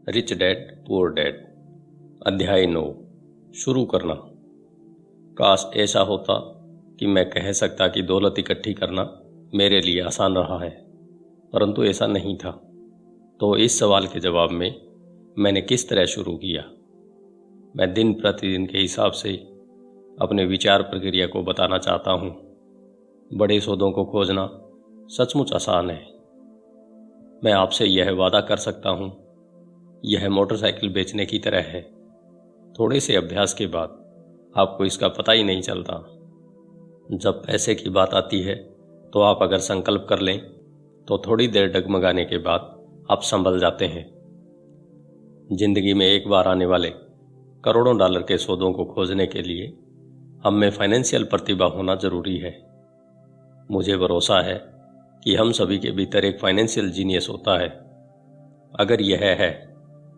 Rich dad poor dad अध्याय 9 शुरू करना। काश ऐसा होता कि मैं कह सकता कि दौलत इकट्ठी करना मेरे लिए आसान रहा है, परंतु ऐसा नहीं था। तो इस सवाल के जवाब में मैंने किस तरह शुरू किया। मैं दिन प्रतिदिन के हिसाब से अपने विचार प्रक्रिया को बताना चाहता हूँ। बड़े सौदों को खोजना सचमुच आसान है। मैं आपसे यह वादा कर सकता हूँ, यह मोटरसाइकिल बेचने की तरह है। थोड़े से अभ्यास के बाद आपको इसका पता ही नहीं चलता। जब पैसे की बात आती है तो आप अगर संकल्प कर लें तो थोड़ी देर डगमगाने के बाद आप संभल जाते हैं। जिंदगी में एक बार आने वाले करोड़ों डॉलर के सौदों को खोजने के लिए हम में फाइनेंशियल प्रतिभा होना जरूरी है। मुझे भरोसा है कि हम सभी के भीतर एक फाइनेंशियल जीनियस होता है। अगर यह है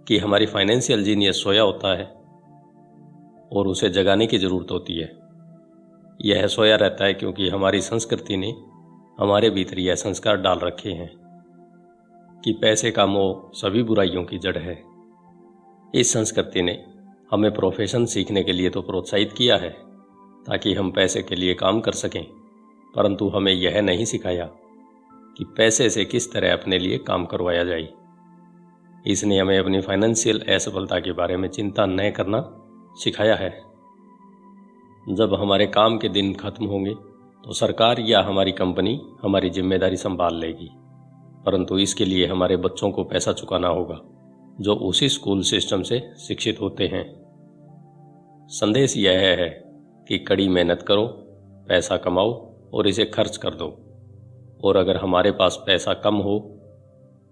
कि हमारी फाइनेंशियल जीनियस सोया होता है और उसे जगाने की जरूरत होती है। यह सोया रहता है क्योंकि हमारी संस्कृति ने हमारे भीतर यह संस्कार डाल रखे हैं कि पैसे का मोह सभी बुराइयों की जड़ है। इस संस्कृति ने हमें प्रोफेशन सीखने के लिए तो प्रोत्साहित किया है ताकि हम पैसे के लिए काम कर सकें, परंतु हमें यह नहीं सिखाया कि पैसे से किस तरह अपने लिए काम करवाया जाए। इसने हमें अपनी फाइनेंशियल असफलता के बारे में चिंता न करना सिखाया है। जब हमारे काम के दिन खत्म होंगे तो सरकार या हमारी कंपनी हमारी जिम्मेदारी संभाल लेगी, परंतु इसके लिए हमारे बच्चों को पैसा चुकाना होगा जो उसी स्कूल सिस्टम से शिक्षित होते हैं। संदेश यह है कि कड़ी मेहनत करो, पैसा कमाओ और इसे खर्च कर दो। और अगर हमारे पास पैसा कम हो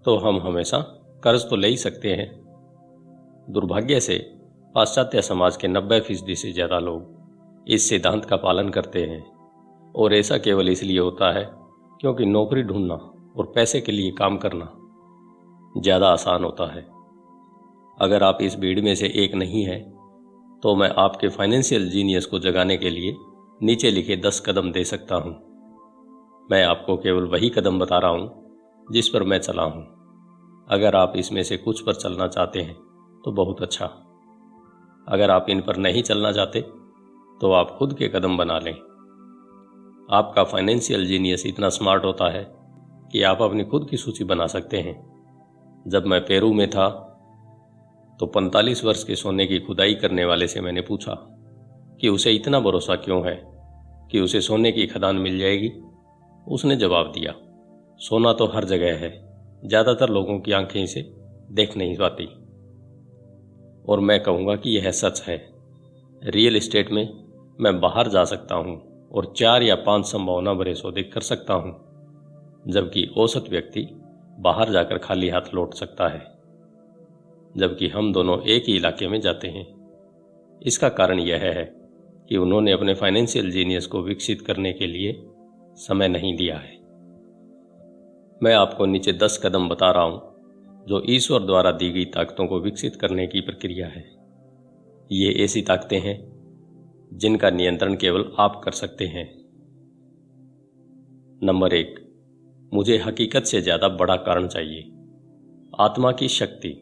तो हम हमेशा कर्ज तो ले ही सकते हैं। दुर्भाग्य से पाश्चात्य समाज के 90% से ज़्यादा लोग इस सिद्धांत का पालन करते हैं, और ऐसा केवल इसलिए होता है क्योंकि नौकरी ढूंढना और पैसे के लिए काम करना ज़्यादा आसान होता है। अगर आप इस भीड़ में से एक नहीं हैं तो मैं आपके फाइनेंशियल जीनियस को जगाने के लिए नीचे लिखे 10 कदम दे सकता हूँ। मैं आपको केवल वही कदम बता रहा हूँ जिस पर मैं चला हूँ। अगर आप इसमें से कुछ पर चलना चाहते हैं तो बहुत अच्छा। अगर आप इन पर नहीं चलना चाहते तो आप खुद के कदम बना लें। आपका फाइनेंशियल जीनियस इतना स्मार्ट होता है कि आप अपनी खुद की सूची बना सकते हैं। जब मैं पेरू में था तो 45 वर्ष के सोने की खुदाई करने वाले से मैंने पूछा कि उसे इतना भरोसा क्यों है कि उसे सोने की खदान मिल जाएगी। उसने जवाब दिया, सोना तो हर जगह है, ज़्यादातर लोगों की आंखें इसे देख नहीं पाती। और मैं कहूँगा कि यह सच है। रियल एस्टेट में मैं बाहर जा सकता हूँ और 4 या 5 संभावना भरे सौदे कर सकता हूँ, जबकि औसत व्यक्ति बाहर जाकर खाली हाथ लौट सकता है। जबकि हम दोनों एक ही इलाके में जाते हैं। इसका कारण यह है कि उन्होंने अपने फाइनेंशियल जीनियस को विकसित करने के लिए समय नहीं दिया है। मैं आपको नीचे 10 कदम बता रहा हूं जो ईश्वर द्वारा दी गई ताकतों को विकसित करने की प्रक्रिया है। ये ऐसी ताकतें हैं जिनका नियंत्रण केवल आप कर सकते हैं। नंबर 1, मुझे हकीकत से ज्यादा बड़ा कारण चाहिए। आत्मा की शक्ति।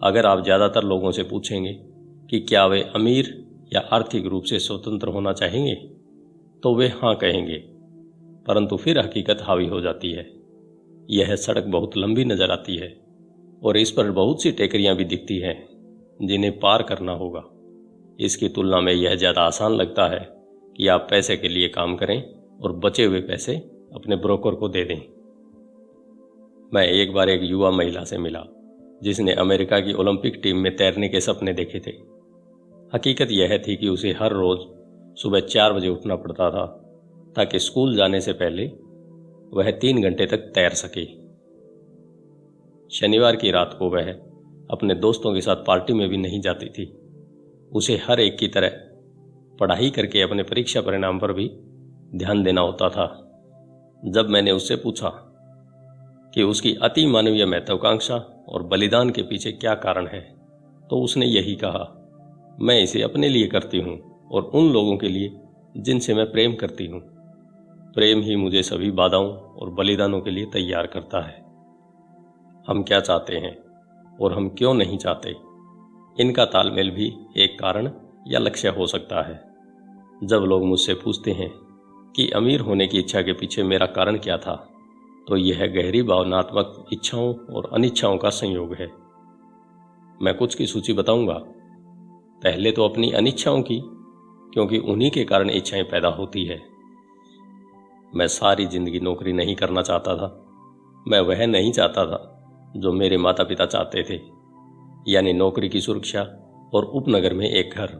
अगर आप ज्यादातर लोगों से पूछेंगे कि क्या वे अमीर या आर्थिक रूप से स्वतंत्र होना चाहेंगे तो वे हाँ कहेंगे, परंतु फिर हकीकत हावी हो जाती है। यह सड़क बहुत लंबी नजर आती है और इस पर बहुत सी टेकरियां भी दिखती हैं जिन्हें पार करना होगा। इसकी तुलना में यह ज़्यादा आसान लगता है कि आप पैसे के लिए काम करें और बचे हुए पैसे अपने ब्रोकर को दे दें। मैं एक बार एक युवा महिला से मिला जिसने अमेरिका की ओलंपिक टीम में तैरने के सपने देखे थे। हकीकत यह थी कि उसे हर रोज़ सुबह 4 बजे उठना पड़ता था ताकि स्कूल जाने से पहले वह 3 घंटे तक तैर सके। शनिवार की रात को वह अपने दोस्तों के साथ पार्टी में भी नहीं जाती थी। उसे हर एक की तरह पढ़ाई करके अपने परीक्षा परिणाम पर भी ध्यान देना होता था। जब मैंने उससे पूछा कि उसकी अति मानवीय महत्वाकांक्षा और बलिदान के पीछे क्या कारण है, तो उसने यही कहा, मैं इसे अपने लिए करती हूँ और उन लोगों के लिए जिनसे मैं प्रेम करती हूँ। प्रेम ही मुझे सभी बाधाओं और बलिदानों के लिए तैयार करता है। हम क्या चाहते हैं? और हम क्यों नहीं चाहते, इनका तालमेल भी एक कारण या लक्ष्य हो सकता है। जब लोग मुझसे पूछते हैं कि अमीर होने की इच्छा के पीछे मेरा कारण क्या था, तो यह गहरी भावनात्मक इच्छाओं और अनिच्छाओं का संयोग है। मैं कुछ की सूची बताऊंगा। पहले तो अपनी अनिच्छाओं की, क्योंकि उन्हीं के कारण इच्छाएं पैदा होती है। मैं सारी जिंदगी नौकरी नहीं करना चाहता था। मैं वह नहीं चाहता था जो मेरे माता पिता चाहते थे, यानी नौकरी की सुरक्षा और उपनगर में एक घर।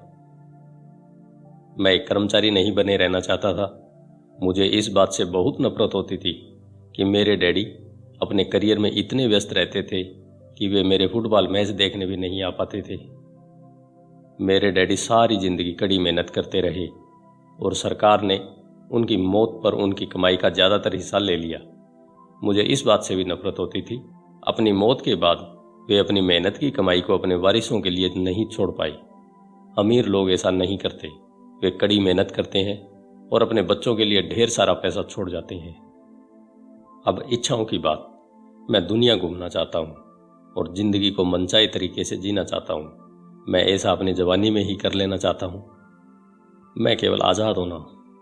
मैं एक कर्मचारी नहीं बने रहना चाहता था। मुझे इस बात से बहुत नफरत होती थी कि मेरे डैडी अपने करियर में इतने व्यस्त रहते थे कि वे मेरे फुटबॉल मैच देखने भी नहीं आ पाते थे। मेरे डैडी सारी जिंदगी कड़ी मेहनत करते रहे और सरकार ने उनकी मौत पर उनकी कमाई का ज़्यादातर हिस्सा ले लिया। मुझे इस बात से भी नफरत होती थी, अपनी मौत के बाद वे अपनी मेहनत की कमाई को अपने वारिसों के लिए नहीं छोड़ पाए। अमीर लोग ऐसा नहीं करते। वे कड़ी मेहनत करते हैं और अपने बच्चों के लिए ढेर सारा पैसा छोड़ जाते हैं। अब इच्छाओं की बात। मैं दुनिया घूमना चाहता हूँ और जिंदगी को मनचाहे तरीके से जीना चाहता हूँ। मैं ऐसा अपनी जवानी में ही कर लेना चाहता हूँ। मैं केवल आज़ाद होना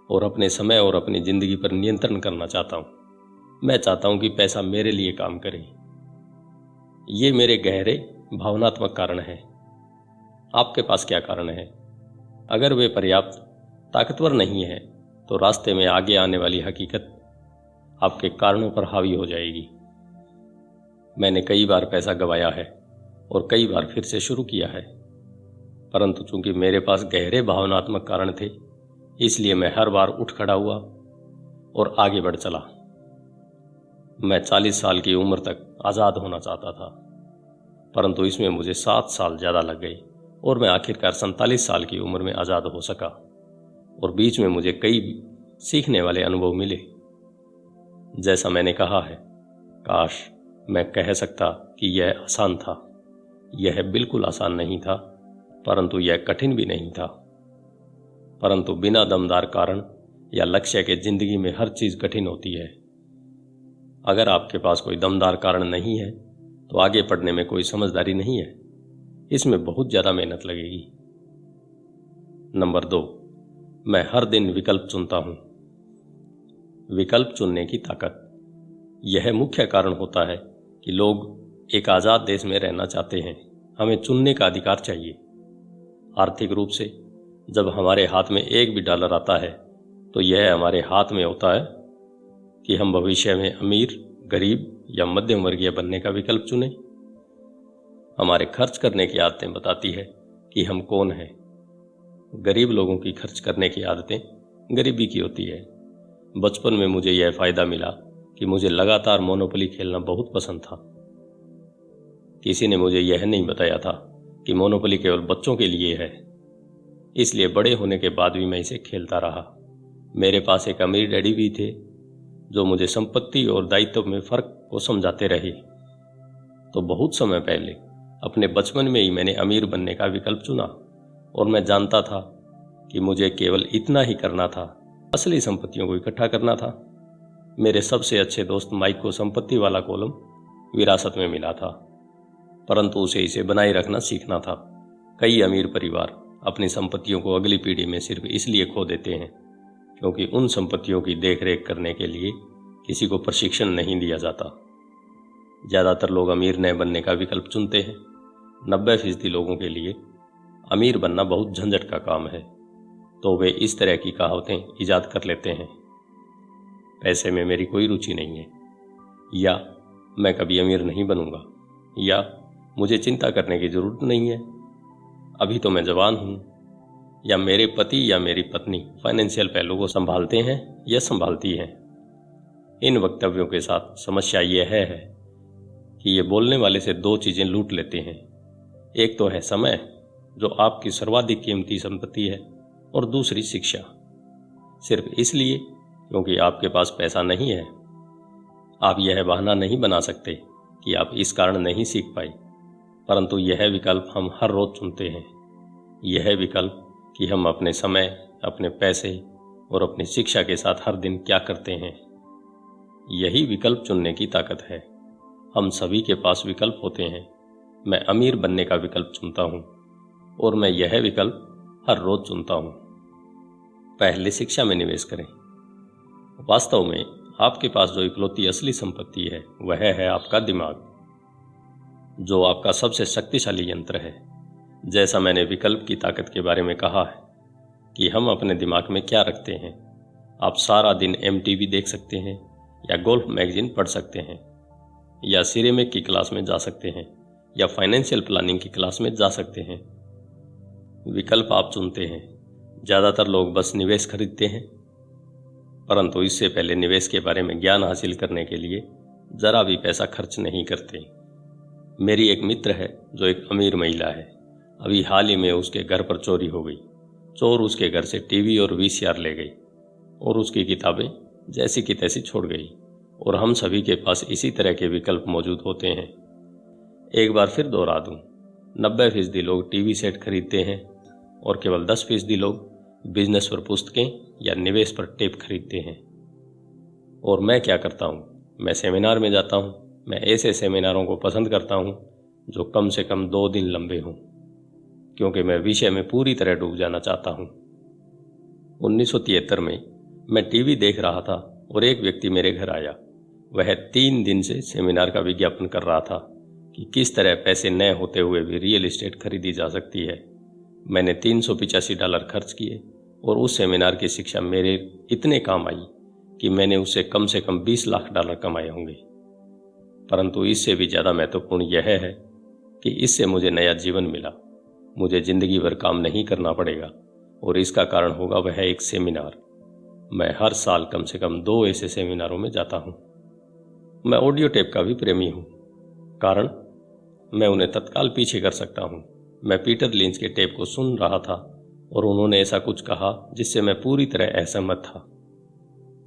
और अपने समय और अपनी जिंदगी पर नियंत्रण करना चाहता हूँ। मैं चाहता हूँ कि पैसा मेरे लिए काम करे। ये मेरे गहरे भावनात्मक कारण हैं। आपके पास क्या कारण है? अगर वे पर्याप्त ताकतवर नहीं है तो रास्ते में आगे आने वाली हकीकत आपके कारणों पर हावी हो जाएगी। मैंने कई बार पैसा गंवाया है और कई बार फिर से शुरू किया है, परंतु चूंकि मेरे पास गहरे भावनात्मक कारण थे, इसलिए मैं हर बार उठ खड़ा हुआ और आगे बढ़ चला। मैं 40 साल की उम्र तक आज़ाद होना चाहता था, परंतु इसमें मुझे 7 साल ज़्यादा लग गए और मैं आखिरकार 47 साल की उम्र में आज़ाद हो सका। और बीच में मुझे कई सीखने वाले अनुभव मिले। जैसा मैंने कहा है, काश मैं कह सकता कि यह आसान था। यह बिल्कुल आसान नहीं था, परंतु यह कठिन भी नहीं था। परंतु बिना दमदार कारण या लक्ष्य के जिंदगी में हर चीज़ कठिन होती है। अगर आपके पास कोई दमदार कारण नहीं है तो आगे पढ़ने में कोई समझदारी नहीं है। इसमें बहुत ज़्यादा मेहनत लगेगी। नंबर 2, मैं हर दिन विकल्प चुनता हूँ। विकल्प चुनने की ताकत, यह मुख्य कारण होता है कि लोग एक आज़ाद देश में रहना चाहते हैं। हमें चुनने का अधिकार चाहिए। आर्थिक रूप से जब हमारे हाथ में एक भी डॉलर आता है तो यह हमारे हाथ में होता है कि हम भविष्य में अमीर, गरीब या मध्यम वर्गीय बनने का विकल्प चुनें। हमारे खर्च करने की आदतें बताती है कि हम कौन हैं। गरीब लोगों की खर्च करने की आदतें गरीबी की होती है। बचपन में मुझे यह फ़ायदा मिला कि मुझे लगातार मोनोपोली खेलना बहुत पसंद था। किसी ने मुझे यह नहीं बताया था कि मोनोपोली केवल बच्चों के लिए है, इसलिए बड़े होने के बाद भी मैं इसे खेलता रहा। मेरे पास एक अमीर डैडी भी थे जो मुझे संपत्ति और दायित्व में फ़र्क को समझाते रहे। तो बहुत समय पहले अपने बचपन में ही मैंने अमीर बनने का विकल्प चुना और मैं जानता था कि मुझे केवल इतना ही करना था, असली संपत्तियों को इकट्ठा करना था। मेरे सबसे अच्छे दोस्त माइक को संपत्ति वाला कॉलम विरासत में मिला था, परंतु उसे इसे बनाए रखना सीखना था। कई अमीर परिवार अपनी संपत्तियों को अगली पीढ़ी में सिर्फ इसलिए खो देते हैं क्योंकि उन संपत्तियों की देखरेख करने के लिए किसी को प्रशिक्षण नहीं दिया जाता। ज़्यादातर लोग अमीर न बनने का विकल्प चुनते हैं। 90% लोगों के लिए अमीर बनना बहुत झंझट का काम है, तो वे इस तरह की कहावतें ईजाद कर लेते हैं। पैसे में मेरी कोई रुचि नहीं है, या मैं कभी अमीर नहीं बनूंगा, या मुझे चिंता करने की ज़रूरत नहीं है, अभी तो मैं जवान हूँ, या मेरे पति या मेरी पत्नी फाइनेंशियल पहलू को संभालते हैं या संभालती हैं। इन वक्तव्यों के साथ समस्या यह है कि ये बोलने वाले से 2 चीज़ें लूट लेते हैं। एक तो है समय, जो आपकी सर्वाधिक कीमती संपत्ति है, और दूसरी शिक्षा। सिर्फ इसलिए क्योंकि आपके पास पैसा नहीं है, आप यह बहाना नहीं बना सकते कि आप इस कारण नहीं सीख पाए, परंतु यह विकल्प हम हर रोज चुनते हैं। यह विकल्प कि हम अपने समय, अपने पैसे और अपनी शिक्षा के साथ हर दिन क्या करते हैं, यही विकल्प चुनने की ताकत है। हम सभी के पास विकल्प होते हैं, मैं अमीर बनने का विकल्प चुनता हूँ और मैं यह विकल्प हर रोज चुनता हूँ। पहले शिक्षा में निवेश करें। वास्तव में आपके पास जो इकलौती असली संपत्ति है वह है आपका दिमाग, जो आपका सबसे शक्तिशाली यंत्र है। जैसा मैंने विकल्प की ताकत के बारे में कहा है कि हम अपने दिमाग में क्या रखते हैं। आप सारा दिन MTV देख सकते हैं या गोल्फ मैगजीन पढ़ सकते हैं या सिरेमिक की क्लास में जा सकते हैं या फाइनेंशियल प्लानिंग की क्लास में जा सकते हैं। विकल्प आप चुनते हैं। ज़्यादातर लोग बस निवेश खरीदते हैं, परंतु इससे पहले निवेश के बारे में ज्ञान हासिल करने के लिए ज़रा भी पैसा खर्च नहीं करते। मेरी एक मित्र है जो एक अमीर महिला है। अभी हाल ही में उसके घर पर चोरी हो गई। चोर उसके घर से टीवी और VCR ले गई और उसकी किताबें जैसी की तैसी छोड़ गई। और हम सभी के पास इसी तरह के विकल्प मौजूद होते हैं। एक बार फिर दोहरा दूं, 90% लोग टीवी सेट खरीदते हैं और केवल 10% लोग बिजनेस पर पुस्तकें या निवेश पर टेप खरीदते हैं। और मैं क्या करता हूँ? मैं सेमिनार में जाता हूँ। मैं ऐसे सेमिनारों को पसंद करता हूँ जो कम से कम 2 दिन लंबे हों, क्योंकि मैं विषय में पूरी तरह डूब जाना चाहता हूँ। 1973 में मैं टीवी देख रहा था और एक व्यक्ति मेरे घर आया। वह 3 दिन से सेमिनार का विज्ञापन कर रहा था कि किस तरह पैसे न होते हुए भी रियल एस्टेट खरीदी जा सकती है। मैंने $385 खर्च किए और उस सेमिनार की शिक्षा मेरे इतने काम आई कि मैंने उससे कम से कम $20 लाख कमाए होंगे। परंतु इससे भी ज़्यादा महत्वपूर्ण यह है कि इससे मुझे नया जीवन मिला। मुझे ज़िंदगी भर काम नहीं करना पड़ेगा और इसका कारण होगा वह एक सेमिनार। मैं हर साल कम से कम 2 ऐसे सेमिनारों में जाता हूँ। मैं ऑडियो टेप का भी प्रेमी हूँ, कारण मैं उन्हें तत्काल पीछे कर सकता हूँ। मैं पीटर लिंच के टेप को सुन रहा था और उन्होंने ऐसा कुछ कहा जिससे मैं पूरी तरह असहमत था।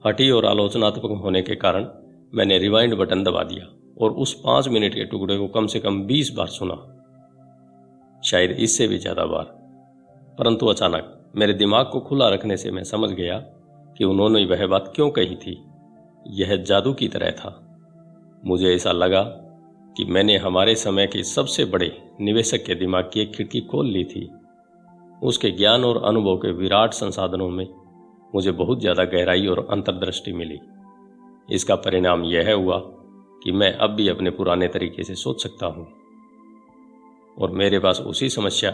हठी और आलोचनात्मक होने के कारण मैंने रिवाइंड बटन दबा दिया और उस 5 मिनट के टुकड़े को कम से कम 20 बार सुना, शायद इससे भी ज़्यादा बार। परंतु अचानक मेरे दिमाग को खुला रखने से मैं समझ गया कि उन्होंने वह बात क्यों कही थी। यह जादू की तरह था। मुझे ऐसा लगा कि मैंने हमारे समय के सबसे बड़े निवेशक के दिमाग की एक खिड़की खोल ली थी। उसके ज्ञान और अनुभव के विराट संसाधनों में मुझे बहुत ज़्यादा गहराई और अंतर्दृष्टि मिली। इसका परिणाम यह हुआ कि मैं अब भी अपने पुराने तरीके से सोच सकता हूँ और मेरे पास उसी समस्या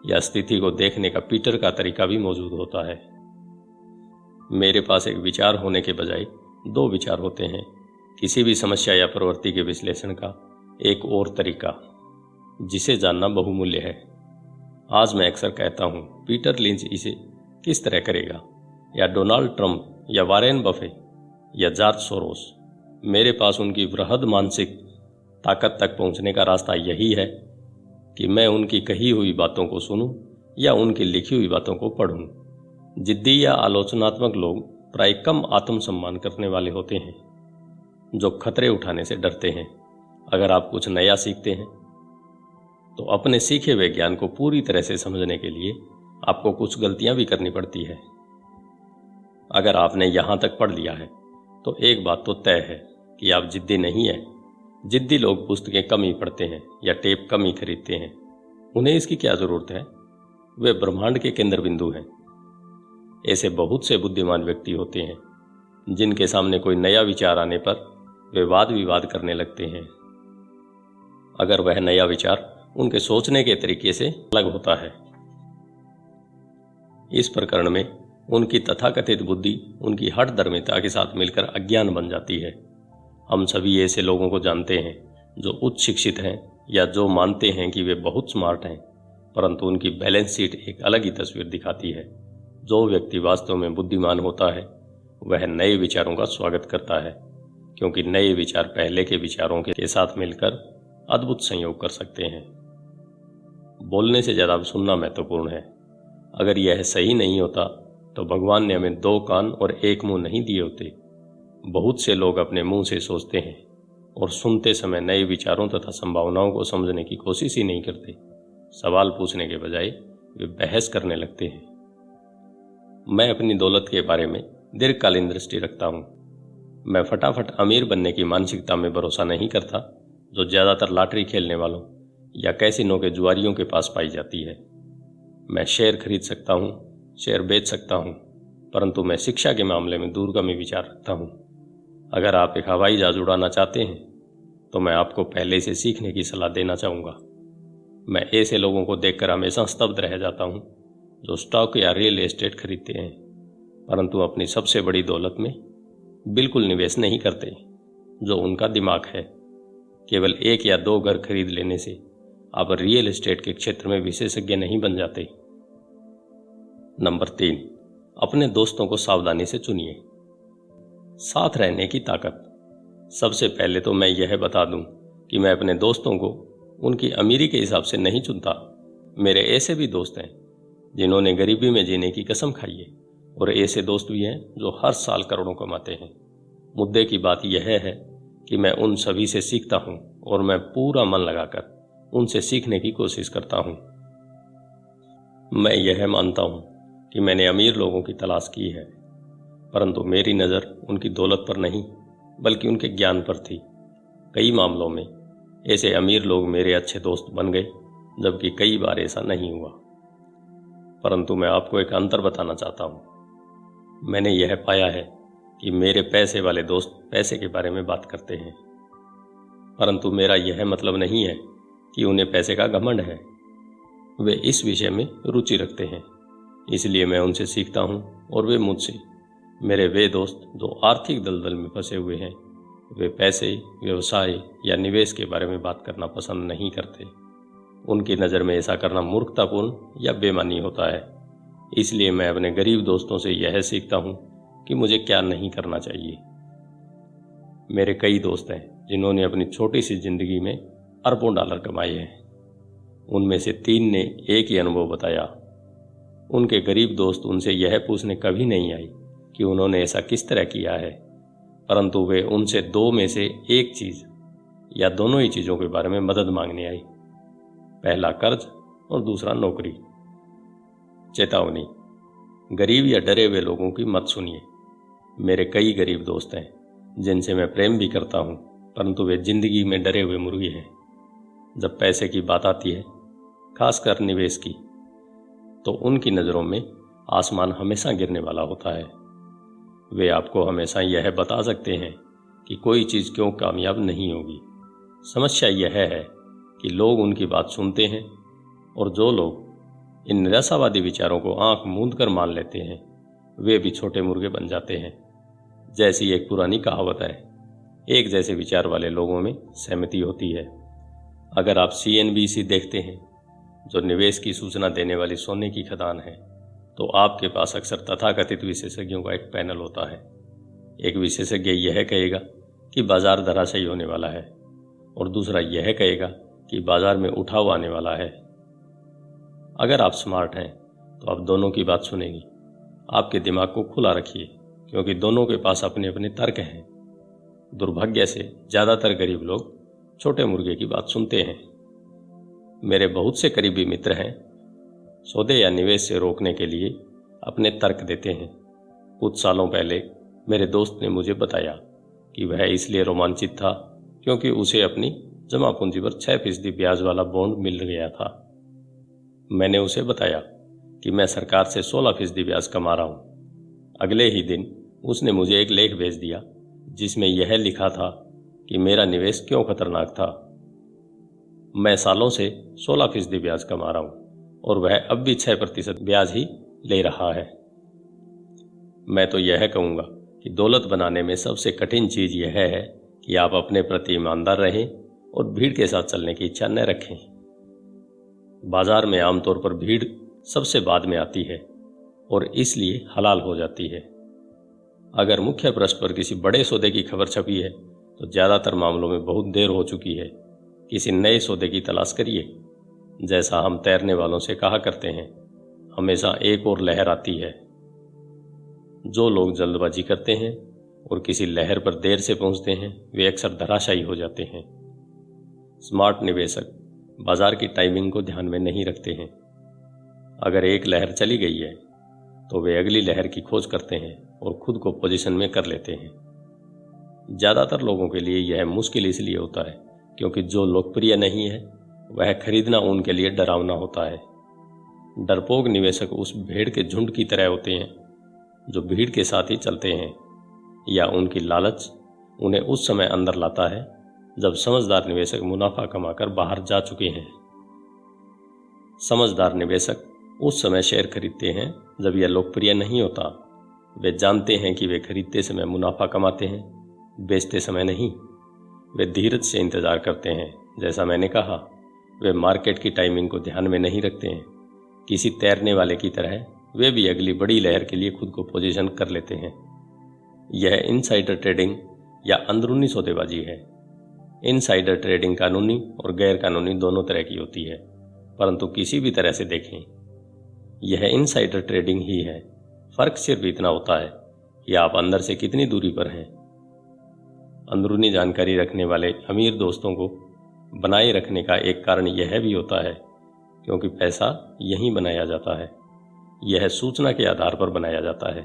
या स्थिति को देखने का पीटर का तरीका भी मौजूद होता है। मेरे पास एक विचार होने के बजाय 2 विचार होते हैं। किसी भी समस्या या प्रवृत्ति के विश्लेषण का एक और तरीका, जिसे जानना बहुमूल्य है। आज मैं अक्सर कहता हूँ, पीटर लिंच इसे किस तरह करेगा, या डोनाल्ड ट्रंप या वारेन बफे या जॉर्ज सोरोस। मेरे पास उनकी वृहद मानसिक ताकत तक पहुँचने का रास्ता यही है कि मैं उनकी कही हुई बातों को सुनूं या उनकी लिखी हुई बातों को पढ़ूं। जिद्दी या आलोचनात्मक लोग प्राय कम आत्मसम्मान करने वाले होते हैं, जो खतरे उठाने से डरते हैं। अगर आप कुछ नया सीखते हैं तो अपने सीखे हुए ज्ञान को पूरी तरह से समझने के लिए आपको कुछ गलतियां भी करनी पड़ती है। अगर आपने यहां तक पढ़ लिया है तो एक बात तो तय है कि आप जिद्दी नहीं है। जिद्दी लोग पुस्तकें कम ही पढ़ते हैं या टेप कम ही खरीदते हैं। उन्हें इसकी क्या जरूरत है? वे ब्रह्मांड के केंद्र बिंदु हैं। ऐसे बहुत से बुद्धिमान व्यक्ति होते हैं जिनके सामने कोई नया विचार आने पर वे वाद विवाद करने लगते हैं, अगर वह नया विचार उनके सोचने के तरीके से अलग होता है। इस प्रकरण में उनकी तथाकथित बुद्धि उनकी हठ धर्मिता के साथ मिलकर अज्ञान बन जाती है। हम सभी ऐसे लोगों को जानते हैं जो उच्च शिक्षित हैं या जो मानते हैं कि वे बहुत स्मार्ट हैं, परंतु उनकी बैलेंस शीट एक अलग ही तस्वीर दिखाती है। जो व्यक्ति वास्तव में बुद्धिमान होता है वह नए विचारों का स्वागत करता है, क्योंकि नए विचार पहले के विचारों के साथ मिलकर अद्भुत संयोग कर सकते हैं। बोलने से ज़्यादा सुनना महत्वपूर्ण है। अगर यह सही नहीं होता तो भगवान ने हमें 2 कान और 1 मुंह नहीं दिए होते। बहुत से लोग अपने मुंह से सोचते हैं और सुनते समय नए विचारों तथा संभावनाओं को समझने की कोशिश ही नहीं करते। सवाल पूछने के बजाय वे बहस करने लगते हैं। मैं अपनी दौलत के बारे में दीर्घकालीन दृष्टि रखता हूँ। मैं फटाफट अमीर बनने की मानसिकता में भरोसा नहीं करता जो ज़्यादातर लॉटरी खेलने वालों या कैसीनो के जुआरियों के पास पाई जाती है। मैं शेयर खरीद सकता हूँ, शेयर बेच सकता हूँ, परंतु मैं शिक्षा के मामले में दूरगामी विचार रखता हूँ। अगर आप एक हवाई जहाज उड़ाना चाहते हैं तो मैं आपको पहले से सीखने की सलाह देना चाहूँगा। मैं ऐसे लोगों को देखकर हमेशा स्तब्ध रह जाता हूँ जो स्टॉक या रियल एस्टेट खरीदते हैं परंतु अपनी सबसे बड़ी दौलत में बिल्कुल निवेश नहीं करते जो उनका दिमाग है। केवल 1 या 2 घर खरीद लेने से आप रियल एस्टेट के क्षेत्र में विशेषज्ञ नहीं बन जाते। नंबर 3, अपने दोस्तों को सावधानी से चुनिए। साथ रहने की ताकत। सबसे पहले तो मैं यह बता दूं कि मैं अपने दोस्तों को उनकी अमीरी के हिसाब से नहीं चुनता। मेरे ऐसे भी दोस्त हैं जिन्होंने गरीबी में जीने की कसम खाई है और ऐसे दोस्त भी हैं जो हर साल करोड़ों कमाते हैं। मुद्दे की बात यह है कि मैं उन सभी से सीखता हूं और मैं पूरा मन लगाकर उनसे सीखने की कोशिश करता हूं। मैं यह मानता हूं कि मैंने अमीर लोगों की तलाश की है परंतु मेरी नज़र उनकी दौलत पर नहीं बल्कि उनके ज्ञान पर थी। कई मामलों में ऐसे अमीर लोग मेरे अच्छे दोस्त बन गए जबकि कई बार ऐसा नहीं हुआ। परंतु मैं आपको एक अंतर बताना चाहता हूं। मैंने यह पाया है कि मेरे पैसे वाले दोस्त पैसे के बारे में बात करते हैं परंतु मेरा यह मतलब नहीं है कि उन्हें पैसे का घमंड है। वे इस विषय में रुचि रखते हैं, इसलिए मैं उनसे सीखता हूं और वे मुझसे। मेरे वे दोस्त जो आर्थिक दलदल में फंसे हुए हैं वे पैसे, व्यवसाय या निवेश के बारे में बात करना पसंद नहीं करते। उनकी नज़र में ऐसा करना मूर्खतापूर्ण या बेईमानी होता है। इसलिए मैं अपने गरीब दोस्तों से यह सीखता हूं कि मुझे क्या नहीं करना चाहिए। मेरे कई दोस्त हैं जिन्होंने अपनी छोटी सी जिंदगी में अरबों डॉलर कमाए हैं। उनमें से 3 ने एक ही अनुभव बताया। उनके गरीब दोस्त उनसे यह पूछने कभी नहीं आई कि उन्होंने ऐसा किस तरह किया है, परंतु वे उनसे 2 में से एक चीज़ या दोनों ही चीज़ों के बारे में मदद मांगने आई। पहला कर्ज और दूसरा नौकरी। चेतावनी, गरीब या डरे हुए लोगों की मत सुनिए। मेरे कई गरीब दोस्त हैं जिनसे मैं प्रेम भी करता हूं परंतु वे जिंदगी में डरे हुए मुर्गे हैं। जब पैसे की बात आती है, खासकर निवेश की, तो उनकी नज़रों में आसमान हमेशा गिरने वाला होता है। वे आपको हमेशा यह बता सकते हैं कि कोई चीज़ क्यों कामयाब नहीं होगी। समस्या यह है कि लोग उनकी बात सुनते हैं और जो लोग इन निराशावादी विचारों को आंख मूंद कर मान लेते हैं वे भी छोटे मुर्गे बन जाते हैं। जैसी एक पुरानी कहावत है, एक जैसे विचार वाले लोगों में सहमति होती है। अगर आप CNBC देखते हैं जो निवेश की सूचना देने वाली सोने की खदान है, तो आपके पास अक्सर तथाकथित विशेषज्ञों का एक पैनल होता है। एक विशेषज्ञ यह कहेगा कि बाजार धराशायी होने वाला है और दूसरा यह कहेगा कि बाजार में उठाव आने वाला है। अगर आप स्मार्ट हैं तो आप दोनों की बात सुनेंगी। आपके दिमाग को खुला रखिए क्योंकि दोनों के पास अपने अपने तर्क हैं। दुर्भाग्य से ज़्यादातर गरीब लोग छोटे मुर्गे की बात सुनते हैं। मेरे बहुत से करीबी मित्र हैं, सौदे या निवेश से रोकने के लिए अपने तर्क देते हैं। कुछ सालों पहले मेरे दोस्त ने मुझे बताया कि वह इसलिए रोमांचित था क्योंकि उसे अपनी जमा पूंजी पर 6% ब्याज वाला बॉन्ड मिल गया था। मैंने उसे बताया कि मैं सरकार से 16% ब्याज कमा रहा हूँ। अगले ही दिन उसने मुझे एक लेख भेज दिया जिसमें यह लिखा था कि मेरा निवेश क्यों खतरनाक था। मैं सालों से 16% ब्याज कमा रहा हूँ और वह अब भी 6% ब्याज ही ले रहा है। मैं तो यह कहूँगा कि दौलत बनाने में सबसे कठिन चीज़ यह है कि आप अपने प्रति ईमानदार रहें और भीड़ के साथ चलने की इच्छा न रखें। बाजार में आमतौर पर भीड़ सबसे बाद में आती है और इसलिए हलाल हो जाती है। अगर मुख्य पृष्ठ पर किसी बड़े सौदे की खबर छपी है तो ज़्यादातर मामलों में बहुत देर हो चुकी है। किसी नए सौदे की तलाश करिए। जैसा हम तैरने वालों से कहा करते हैं, हमेशा एक और लहर आती है। जो लोग जल्दबाजी करते हैं और किसी लहर पर देर से पहुंचते हैं वे अक्सर धराशायी हो जाते हैं। स्मार्ट निवेशक बाजार की टाइमिंग को ध्यान में नहीं रखते हैं। अगर एक लहर चली गई है तो वे अगली लहर की खोज करते हैं और खुद को पोजीशन में कर लेते हैं। ज़्यादातर लोगों के लिए यह मुश्किल इसलिए होता है क्योंकि जो लोकप्रिय नहीं है वह खरीदना उनके लिए डरावना होता है। डरपोक निवेशक उस भेड़ के झुंड की तरह होते हैं जो भीड़ के साथ ही चलते हैं, या उनकी लालच उन्हें उस समय अंदर लाता है जब समझदार निवेशक मुनाफा कमाकर बाहर जा चुके हैं। समझदार निवेशक उस समय शेयर खरीदते हैं जब यह लोकप्रिय नहीं होता। वे जानते हैं कि वे खरीदते समय मुनाफा कमाते हैं, बेचते समय नहीं। वे धीरज से इंतजार करते हैं। जैसा मैंने कहा, वे मार्केट की टाइमिंग को ध्यान में नहीं रखते हैं। किसी तैरने वाले की तरह वे भी अगली बड़ी लहर के लिए खुद को पोजीशन कर लेते हैं। यह इनसाइडर ट्रेडिंग या अंदरूनी सौदेबाजी है। इनसाइडर ट्रेडिंग कानूनी और गैर कानूनी दोनों तरह की होती है, परंतु किसी भी तरह से देखें, यह इनसाइडर ट्रेडिंग ही है। फर्क सिर्फ इतना होता है कि आप अंदर से कितनी दूरी पर हैं। अंदरूनी जानकारी रखने वाले अमीर दोस्तों को बनाए रखने का एक कारण यह भी होता है क्योंकि पैसा यहीं बनाया जाता है। यह सूचना के आधार पर बनाया जाता है।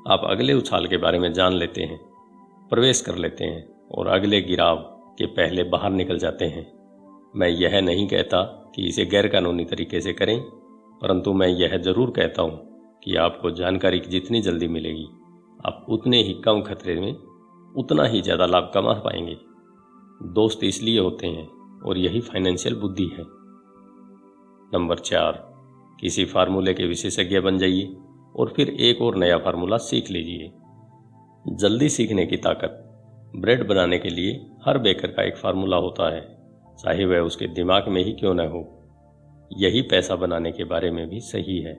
आप अगले उछाल के बारे में जान लेते हैं, प्रवेश कर लेते हैं और अगले गिराव के पहले बाहर निकल जाते हैं। मैं यह नहीं कहता कि इसे गैरकानूनी तरीके से करें, परंतु मैं यह जरूर कहता हूं कि आपको जानकारी जितनी जल्दी मिलेगी, आप उतने ही कम खतरे में उतना ही ज़्यादा लाभ कमा पाएंगे। दोस्त इसलिए होते हैं और यही फाइनेंशियल बुद्धि है। नंबर 4, किसी फार्मूले के विशेषज्ञ बन जाइए और फिर एक और नया फार्मूला सीख लीजिए। जल्दी सीखने की ताकत। ब्रेड बनाने के लिए हर बेकर का एक फार्मूला होता है, चाहे वह उसके दिमाग में ही क्यों न हो। यही पैसा बनाने के बारे में भी सही है।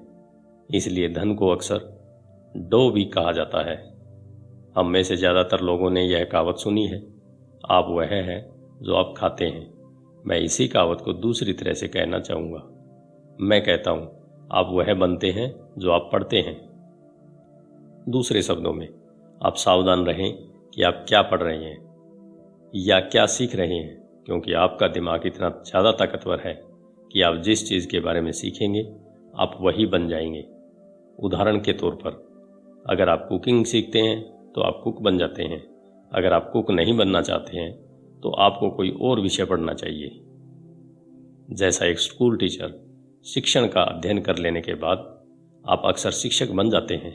इसलिए धन को अक्सर डो भी कहा जाता है। हम में से ज़्यादातर लोगों ने यह कहावत सुनी है, आप वह हैं जो आप खाते हैं। मैं इसी कहावत को दूसरी तरह से कहना चाहूँगा। मैं कहता हूँ, आप वह बनते हैं जो आप पढ़ते हैं। दूसरे शब्दों में, आप सावधान रहें कि आप क्या पढ़ रहे हैं या क्या सीख रहे हैं, क्योंकि आपका दिमाग इतना ज़्यादा ताकतवर है कि आप जिस चीज़ के बारे में सीखेंगे आप वही बन जाएंगे। उदाहरण के तौर पर, अगर आप कुकिंग सीखते हैं तो आप कुक बन जाते हैं। अगर आप कुक नहीं बनना चाहते हैं तो आपको कोई और विषय पढ़ना चाहिए। जैसा एक स्कूल टीचर शिक्षण का अध्ययन कर लेने के बाद आप अक्सर शिक्षक बन जाते हैं,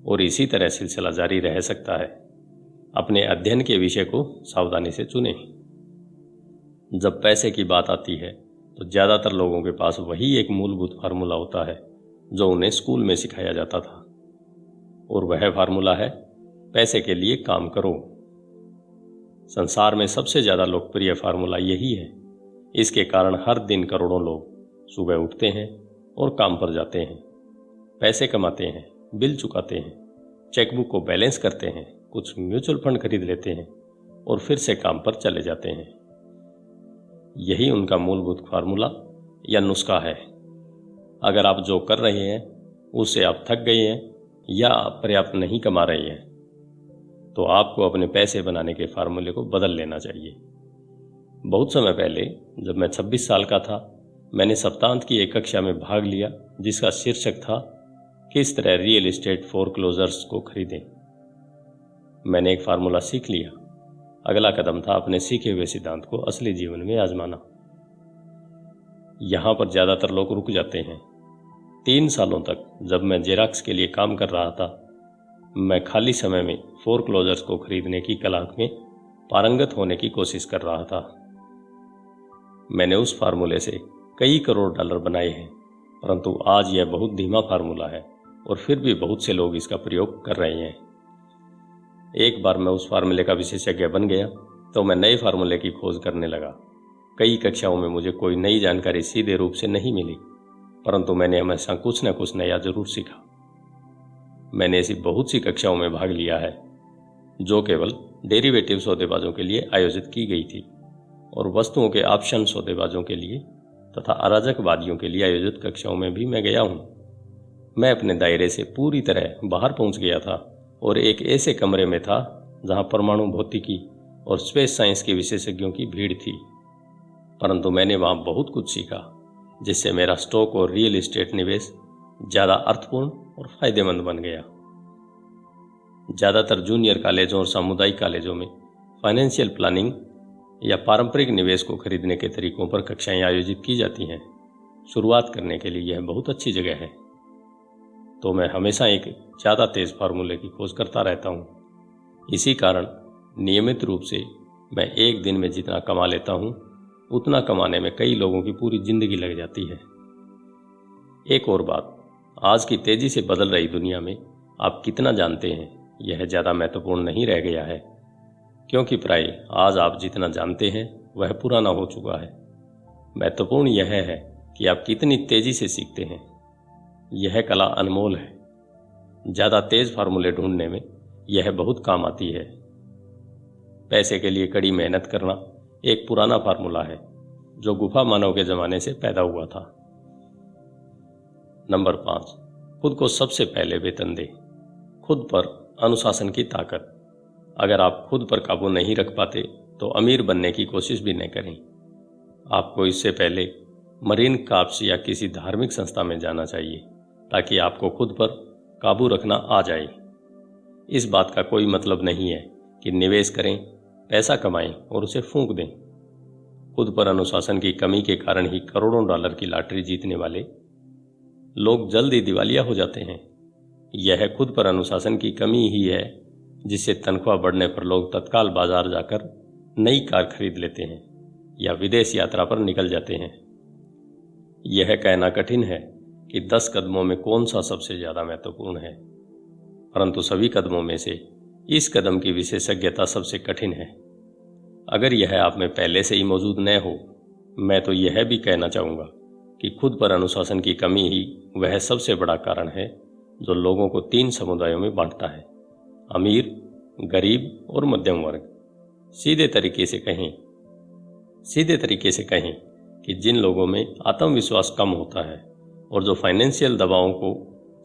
और इसी तरह सिलसिला जारी रह सकता है। अपने अध्ययन के विषय को सावधानी से चुनें। जब पैसे की बात आती है तो ज़्यादातर लोगों के पास वही एक मूलभूत फार्मूला होता है जो उन्हें स्कूल में सिखाया जाता था, और वह फार्मूला है, पैसे के लिए काम करो। संसार में सबसे ज़्यादा लोकप्रिय फार्मूला यही है। इसके कारण हर दिन करोड़ों लोग सुबह उठते हैं और काम पर जाते हैं, पैसे कमाते हैं, बिल चुकाते हैं, चेकबुक को बैलेंस करते हैं, कुछ म्यूचुअल फंड खरीद लेते हैं और फिर से काम पर चले जाते हैं। यही उनका मूलभूत फार्मूला या नुस्खा है। अगर आप जो कर रहे हैं उससे आप थक गए हैं या पर्याप्त नहीं कमा रहे हैं, तो आपको अपने पैसे बनाने के फार्मूले को बदल लेना चाहिए। बहुत समय पहले जब मैं 26 साल का था, मैंने सप्तांत की एक कक्षा में भाग लिया जिसका शीर्षक था, किस तरह रियल एस्टेट फोरक्लोजर्स को खरीदें। मैंने एक फार्मूला सीख लिया। अगला कदम था अपने सीखे हुए सिद्धांत को असली जीवन में आजमाना। यहाँ पर ज़्यादातर लोग रुक जाते हैं। 3 सालों तक जब मैं जेरॉक्स के लिए काम कर रहा था, मैं खाली समय में फोरक्लोजर्स को खरीदने की कला में पारंगत होने की कोशिश कर रहा था। मैंने उस फार्मूले से कई करोड़ डॉलर बनाए हैं, परंतु आज यह बहुत धीमा फार्मूला है और फिर भी बहुत से लोग इसका प्रयोग कर रहे हैं। एक बार मैं उस फार्मूले का विशेषज्ञ बन गया तो मैं नए फार्मूले की खोज करने लगा। कई कक्षाओं में मुझे कोई नई जानकारी सीधे रूप से नहीं मिली, परंतु मैंने हमेशा कुछ न कुछ नया जरूर सीखा। मैंने ऐसी बहुत सी कक्षाओं में भाग लिया है जो केवल डेरिवेटिव सौदेबाजों के लिए आयोजित की गई थी, और वस्तुओं के ऑप्शन सौदेबाजों के लिए तथा अराजकवादियों के लिए आयोजित कक्षाओं में भी मैं गया हूँ। मैं अपने दायरे से पूरी तरह बाहर पहुँच गया था और एक ऐसे कमरे में था जहाँ परमाणु भौतिकी और स्पेस साइंस के विशेषज्ञों की भीड़ थी, परंतु मैंने वहाँ बहुत कुछ सीखा जिससे मेरा स्टॉक और रियल एस्टेट निवेश ज़्यादा अर्थपूर्ण और फायदेमंद बन गया। ज़्यादातर जूनियर कॉलेजों और सामुदायिक कॉलेजों में फाइनेंशियल प्लानिंग या पारंपरिक निवेश को खरीदने के तरीकों पर कक्षाएं आयोजित की जाती हैं। शुरुआत करने के लिए यह बहुत अच्छी जगह है। तो मैं हमेशा एक ज़्यादा तेज़ फार्मूले की खोज करता रहता हूँ। इसी कारण नियमित रूप से मैं एक दिन में जितना कमा लेता हूँ उतना कमाने में कई लोगों की पूरी जिंदगी लग जाती है। एक और बात, आज की तेजी से बदल रही दुनिया में आप कितना जानते हैं यह ज़्यादा महत्वपूर्ण नहीं रह गया है, क्योंकि प्राय आज आप जितना जानते हैं वह पुराना हो चुका है। महत्वपूर्ण यह है कि आप कितनी तेजी से सीखते हैं। यह कला अनमोल है। ज़्यादा तेज फार्मूले ढूंढने में यह बहुत काम आती है। पैसे के लिए कड़ी मेहनत करना एक पुराना फार्मूला है जो गुफा मानव के ज़माने से पैदा हुआ था। नंबर 5, खुद को सबसे पहले वेतन दें। खुद पर अनुशासन की ताकत। अगर आप खुद पर काबू नहीं रख पाते तो अमीर बनने की कोशिश भी न करें। आपको इससे पहले मरीन कॉर्प्स या किसी धार्मिक संस्था में जाना चाहिए ताकि आपको खुद पर काबू रखना आ जाए। इस बात का कोई मतलब नहीं है कि निवेश करें, पैसा कमाएं और उसे फूंक दें। खुद पर अनुशासन की कमी के कारण ही करोड़ों डॉलर की लॉटरी जीतने वाले लोग जल्द ही दिवालिया हो जाते हैं। यह खुद पर अनुशासन की कमी ही है जिससे तनख्वाह बढ़ने पर लोग तत्काल बाजार जाकर नई कार खरीद लेते हैं या विदेश यात्रा पर निकल जाते हैं। यह कहना कठिन है कि 10 कदमों में कौन सा सबसे ज़्यादा महत्वपूर्ण है, परंतु सभी कदमों में से इस कदम की विशेषज्ञता सबसे कठिन है। अगर यह आप में पहले से ही मौजूद न हो, मैं तो यह भी कहना चाहूँगा कि खुद पर अनुशासन की कमी ही वह सबसे बड़ा कारण है जो लोगों को 3 समुदायों में बांटता है: अमीर, गरीब और मध्यम वर्ग। सीधे तरीके से कहें कि जिन लोगों में आत्मविश्वास कम होता है और जो फाइनेंशियल दबावों को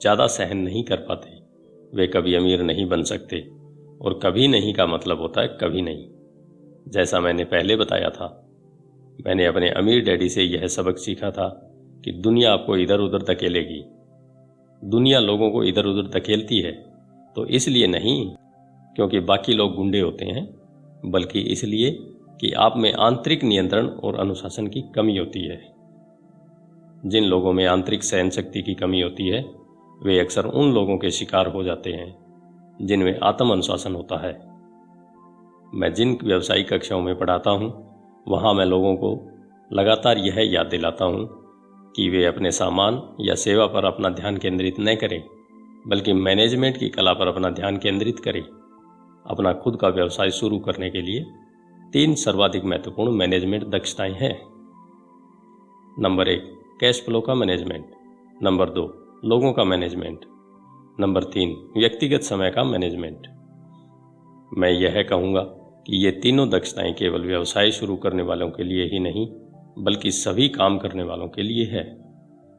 ज़्यादा सहन नहीं कर पाते, वे कभी अमीर नहीं बन सकते। और कभी नहीं का मतलब होता है कभी नहीं। जैसा मैंने पहले बताया था, मैंने अपने अमीर डैडी से यह सबक सीखा था कि दुनिया आपको इधर उधर धकेलेगी। दुनिया लोगों को इधर उधर धकेलती है तो इसलिए नहीं क्योंकि बाकी लोग गुंडे होते हैं, बल्कि इसलिए कि आप में आंतरिक नियंत्रण और अनुशासन की कमी होती है। जिन लोगों में आंतरिक सहन शक्ति की कमी होती है वे अक्सर उन लोगों के शिकार हो जाते हैं जिनमें आत्म अनुशासन होता है। मैं जिन व्यावसायिक कक्षाओं में पढ़ाता हूँ वहाँ मैं लोगों को लगातार यह याद दिलाता हूँ कि वे अपने सामान या सेवा पर अपना ध्यान केंद्रित न करें, बल्कि मैनेजमेंट की कला पर अपना ध्यान केंद्रित करें। अपना खुद का व्यवसाय शुरू करने के लिए 3 सर्वाधिक महत्वपूर्ण मैनेजमेंट दक्षताएं हैं। नंबर 1, कैश फ्लो का मैनेजमेंट। नंबर 2, लोगों का मैनेजमेंट। नंबर 3, व्यक्तिगत समय का मैनेजमेंट। मैं यह कहूँगा कि ये तीनों दक्षताएं केवल व्यवसाय शुरू करने वालों के लिए ही नहीं बल्कि सभी काम करने वालों के लिए है।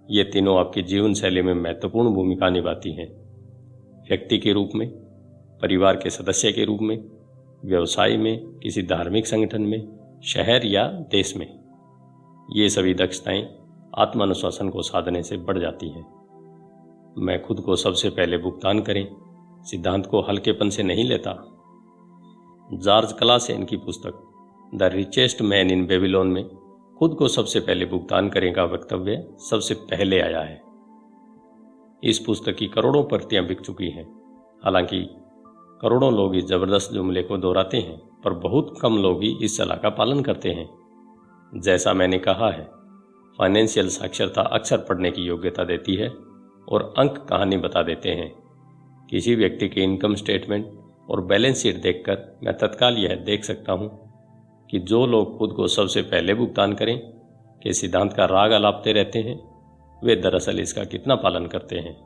ये तीनों आपकी जीवन शैली में महत्वपूर्ण भूमिका निभाती हैं। व्यक्ति के रूप में, परिवार के सदस्य के रूप में, व्यवसाय में, किसी धार्मिक संगठन में, शहर या देश में। ये सभी दक्षताएं आत्मानुशासन को साधने से बढ़ जाती हैं। मैं खुद को सबसे पहले भुगतान करें सिद्धांत को हल्केपन से नहीं लेता। जॉर्ज क्लासेन की पुस्तक the richest man in Babylon में खुद को सबसे पहले भुगतान करें का वक्तव्य सबसे पहले आया है। इस पुस्तक की करोड़ों प्रतियां बिक चुकी हैं। हालांकि करोड़ों लोग इस जबरदस्त जुमले को दोहराते हैं, पर बहुत कम लोग ही इस सलाह का पालन करते हैं। जैसा मैंने कहा है, फाइनेंशियल साक्षरता अक्सर पढ़ने की योग्यता देती है और अंक कहानी बता देते हैं। किसी व्यक्ति के इनकम स्टेटमेंट और बैलेंस शीट देखकर मैं तत्काल यह देख सकता हूँ कि जो लोग खुद को सबसे पहले भुगतान करें के सिद्धांत का राग अलापते रहते हैं, वे दरअसल इसका कितना पालन करते हैं।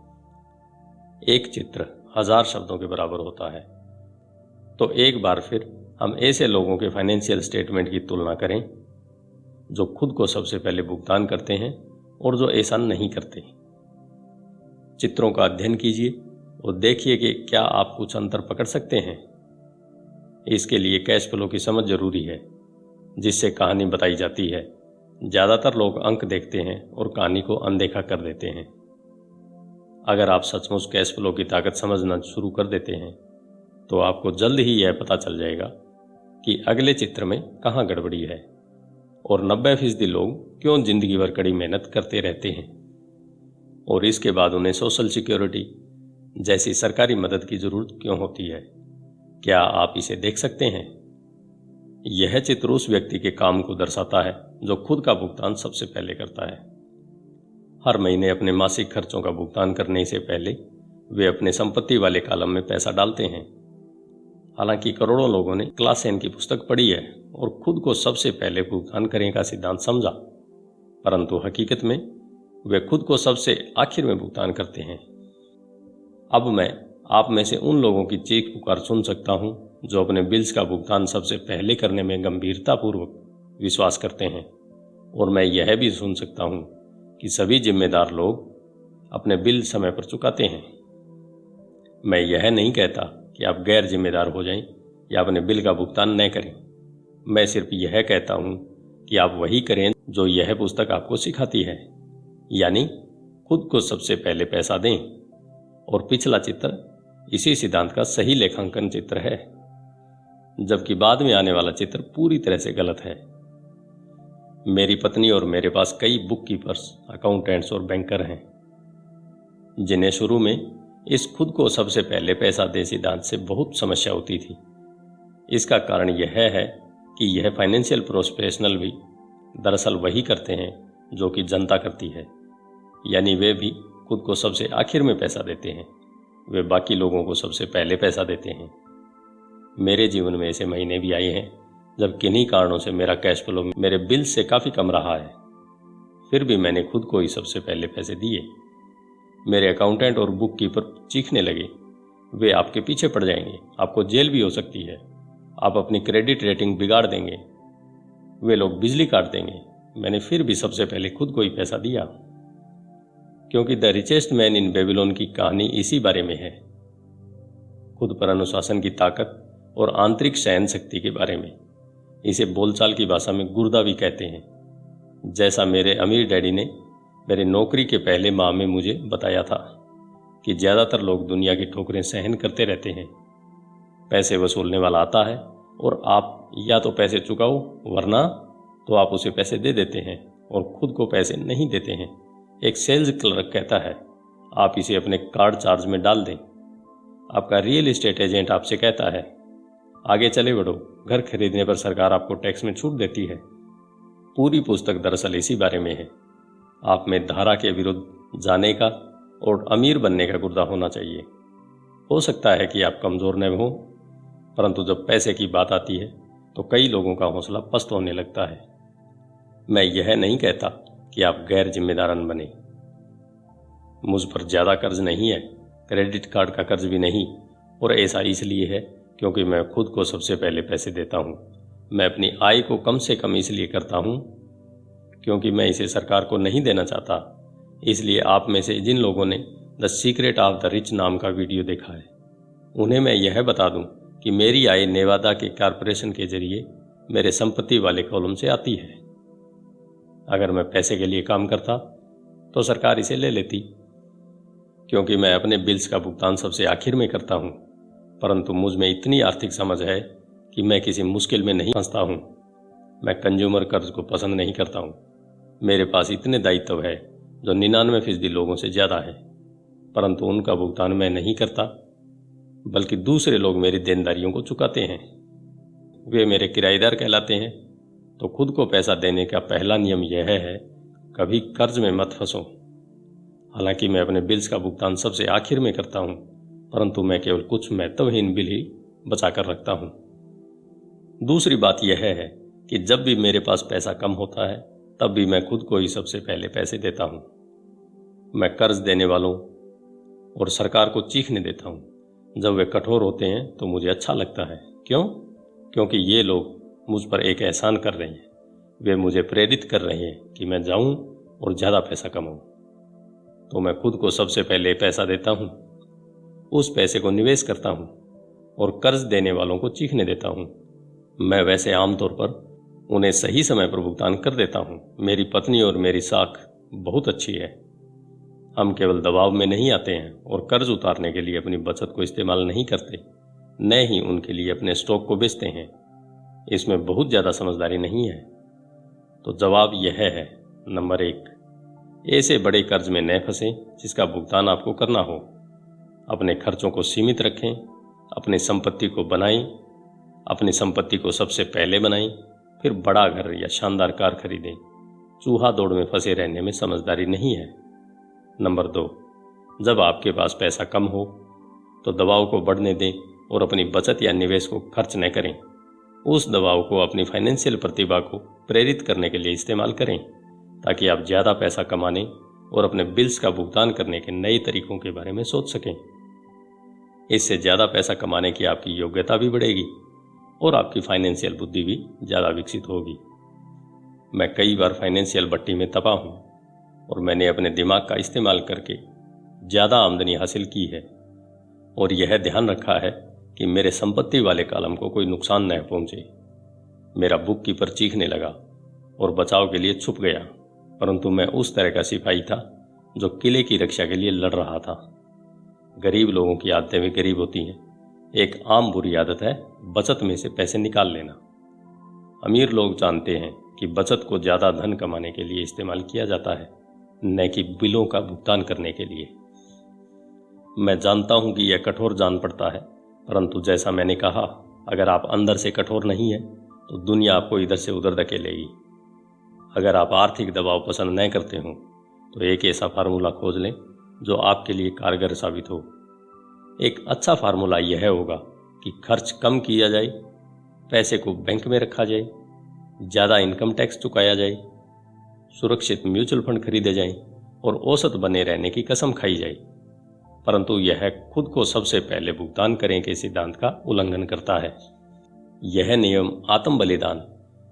एक चित्र 1000 शब्दों के बराबर होता है। तो एक बार फिर हम ऐसे लोगों के फाइनेंशियल स्टेटमेंट की तुलना करें जो खुद को सबसे पहले भुगतान करते हैं और जो ऐसा नहीं करते। चित्रों का अध्ययन कीजिए और देखिए कि क्या आप कुछ अंतर पकड़ सकते हैं। इसके लिए कैश फ्लो की समझ जरूरी है, जिससे कहानी बताई जाती है। ज़्यादातर लोग अंक देखते हैं और कहानी को अनदेखा कर देते हैं। अगर आप सचमुच कैश फ्लो की ताकत समझना शुरू कर देते हैं तो आपको जल्द ही यह पता चल जाएगा कि अगले चित्र में कहाँ गड़बड़ी है और 90% लोग क्यों जिंदगी भर कड़ी मेहनत करते रहते हैं और इसके बाद उन्हें सोशल सिक्योरिटी जैसी सरकारी मदद की जरूरत क्यों होती है। क्या आप इसे देख सकते हैं? यह चित्र उस व्यक्ति के काम को दर्शाता है जो खुद का भुगतान सबसे पहले करता है। हर महीने अपने मासिक खर्चों का भुगतान करने से पहले वे अपने संपत्ति वाले कॉलम में पैसा डालते हैं। हालांकि करोड़ों लोगों ने क्लासेन की पुस्तक पढ़ी है और खुद को सबसे पहले भुगतान करने का सिद्धांत समझा, परंतु हकीकत में वे खुद को सबसे आखिर में भुगतान करते हैं। अब मैं आप में से उन लोगों की चीख पुकार सुन सकता हूं जो अपने बिल्स का भुगतान सबसे पहले करने में गंभीरतापूर्वक विश्वास करते हैं, और मैं यह भी सुन सकता हूं कि सभी जिम्मेदार लोग अपने बिल समय पर चुकाते हैं। मैं यह नहीं कहता कि आप गैर जिम्मेदार हो जाएं या अपने बिल का भुगतान न करें। मैं सिर्फ यह कहता हूं कि आप वही करें जो यह पुस्तक आपको सिखाती है, यानी खुद को सबसे पहले पैसा दें। और पिछला चित्र इसी सिद्धांत का सही लेखांकन चित्र है, जबकि बाद में आने वाला चित्र पूरी तरह से गलत है। मेरी पत्नी और मेरे पास कई बुक कीपर्स, अकाउंटेंट्स और बैंकर हैं, जिन्हें शुरू में इस खुद को सबसे पहले पैसा दे सिद्धांत से बहुत समस्या होती थी। इसका कारण यह है कि यह फाइनेंशियल प्रोफेशनल भी दरअसल वही करते हैं जो कि जनता करती है, यानी वे भी खुद को सबसे आखिर में पैसा देते हैं। वे बाकी लोगों को सबसे पहले पैसा देते हैं। मेरे जीवन में ऐसे महीने भी आए हैं जब किन्हीं कारणों से मेरा कैश फ्लो मेरे बिल से काफ़ी कम रहा है, फिर भी मैंने खुद को ही सबसे पहले पैसे दिए। मेरे अकाउंटेंट और बुक कीपर चीखने लगे, वे आपके पीछे पड़ जाएंगे, आपको जेल भी हो सकती है, आप अपनी क्रेडिट रेटिंग बिगाड़ देंगे, वे लोग बिजली काट देंगे। मैंने फिर भी सबसे पहले खुद को ही पैसा दिया, क्योंकि the richest man in Babylon की कहानी इसी बारे में है, खुद पर अनुशासन की ताकत और आंतरिक सहन शक्ति के बारे में। इसे बोलचाल की भाषा में गुर्दा भी कहते हैं। जैसा मेरे अमीर डैडी ने मेरी नौकरी के पहले माह में मुझे बताया था कि ज़्यादातर लोग दुनिया की ठोकरें सहन करते रहते हैं। पैसे वसूलने वाला आता है और आप या तो पैसे चुकाओ, वरना तो आप उसे पैसे दे देते हैं और खुद को पैसे नहीं देते हैं। एक सेल्स क्लर्क कहता है, आप इसे अपने कार्ड चार्ज में डाल दें। आपका रियल एस्टेट एजेंट आपसे कहता है, आगे चले बढ़ो, घर खरीदने पर सरकार आपको टैक्स में छूट देती है। पूरी पुस्तक दरअसल इसी बारे में है। आप में धारा के विरुद्ध जाने का और अमीर बनने का गुर्दा होना चाहिए। हो सकता है कि आप कमज़ोर न हो, परंतु जब पैसे की बात आती है तो कई लोगों का हौसला पस्त होने लगता है। मैं यह नहीं कहता कि आप गैर जिम्मेदारन बने। मुझ पर ज़्यादा कर्ज नहीं है, क्रेडिट कार्ड का कर्ज भी नहीं, और ऐसा इसलिए है क्योंकि मैं खुद को सबसे पहले पैसे देता हूँ। मैं अपनी आय को कम से कम इसलिए करता हूँ क्योंकि मैं इसे सरकार को नहीं देना चाहता। इसलिए आप में से जिन लोगों ने the secret of the rich नाम का वीडियो देखा है, उन्हें मैं यह बता दूं कि मेरी आय नेवादा के कॉरपोरेशन के जरिए मेरे संपत्ति वाले कॉलम से आती है। अगर मैं पैसे के लिए काम करता तो सरकार इसे ले लेती, क्योंकि मैं अपने बिल्स का भुगतान सबसे आखिर में करता हूँ। परंतु मुझ में इतनी आर्थिक समझ है कि मैं किसी मुश्किल में नहीं फंसता हूँ। मैं कंज्यूमर कर्ज को पसंद नहीं करता हूँ। मेरे पास इतने दायित्व है जो 99% लोगों से ज़्यादा है, परंतु उनका भुगतान मैं नहीं करता, बल्कि दूसरे लोग मेरी देनदारियों को चुकाते हैं। वे मेरे किराएदार कहलाते हैं। तो खुद को पैसा देने का पहला नियम यह है, कभी कर्ज में मत फंसो। हालांकि मैं अपने बिल्स का भुगतान सबसे आखिर में करता हूँ, परंतु मैं केवल कुछ महत्वहीन बिल ही बचा कर रखता हूँ। दूसरी बात यह है कि जब भी मेरे पास पैसा कम होता है, तब भी मैं खुद को ही सबसे पहले पैसे देता हूँ। मैं कर्ज देने वालों और सरकार को चीखने देता हूँ। जब वे कठोर होते हैं तो मुझे अच्छा लगता है। क्यों? क्योंकि ये लोग मुझ पर एक एहसान कर रहे हैं। वे मुझे प्रेरित कर रहे हैं कि मैं जाऊं और ज़्यादा पैसा कमाऊं। तो मैं खुद को सबसे पहले पैसा देता हूं, उस पैसे को निवेश करता हूं और कर्ज देने वालों को चीखने देता हूं। मैं वैसे आमतौर पर उन्हें सही समय पर भुगतान कर देता हूं। मेरी पत्नी और मेरी साख बहुत अच्छी है। हम केवल दबाव में नहीं आते हैं और कर्ज उतारने के लिए अपनी बचत को इस्तेमाल नहीं करते, न ही उनके लिए अपने स्टॉक को बेचते हैं। इसमें बहुत ज़्यादा समझदारी नहीं है। तो जवाब यह है, नंबर 1, ऐसे बड़े कर्ज में न फंसें जिसका भुगतान आपको करना हो। अपने खर्चों को सीमित रखें, अपनी संपत्ति को बनाएं, अपनी संपत्ति को सबसे पहले बनाएं, फिर बड़ा घर या शानदार कार खरीदें। चूहा दौड़ में फंसे रहने में समझदारी नहीं है। नंबर 2, जब आपके पास पैसा कम हो तो दबाव को बढ़ने दें और अपनी बचत या निवेश को खर्च न करें। उस दबाव को अपनी फाइनेंशियल प्रतिभा को प्रेरित करने के लिए इस्तेमाल करें, ताकि आप ज़्यादा पैसा कमाने और अपने बिल्स का भुगतान करने के नए तरीकों के बारे में सोच सकें। इससे ज़्यादा पैसा कमाने की आपकी योग्यता भी बढ़ेगी और आपकी फाइनेंशियल बुद्धि भी ज़्यादा विकसित होगी। मैं कई बार फाइनेंशियल भट्टी में तपा हूँ और मैंने अपने दिमाग का इस्तेमाल करके ज़्यादा आमदनी हासिल की है और यह ध्यान रखा है कि मेरे संपत्ति वाले कॉलम को कोई नुकसान न पहुंचे। मेरा बुक कीपर चीखने लगा और बचाव के लिए छुप गया, परंतु मैं उस तरह का सिपाही था जो किले की रक्षा के लिए लड़ रहा था। गरीब लोगों की आदतें भी गरीब होती हैं। एक आम बुरी आदत है बचत में से पैसे निकाल लेना। अमीर लोग जानते हैं कि बचत को ज़्यादा धन कमाने के लिए इस्तेमाल किया जाता है, न कि बिलों का भुगतान करने के लिए। मैं जानता हूं कि यह कठोर जान पड़ता है, परंतु जैसा मैंने कहा, अगर आप अंदर से कठोर नहीं हैं तो दुनिया आपको इधर से उधर धकेलेगी। अगर आप आर्थिक दबाव पसंद न करते हो तो एक ऐसा फार्मूला खोज लें जो आपके लिए कारगर साबित हो। एक अच्छा फार्मूला यह होगा कि खर्च कम किया जाए, पैसे को बैंक में रखा जाए, ज़्यादा इनकम टैक्स चुकाया जाए, सुरक्षित म्यूचुअल फंड खरीदे जाएं और औसत बने रहने की कसम खाई जाए। परंतु यह खुद को सबसे पहले भुगतान करें के सिद्धांत का उल्लंघन करता है। यह नियम आत्म बलिदान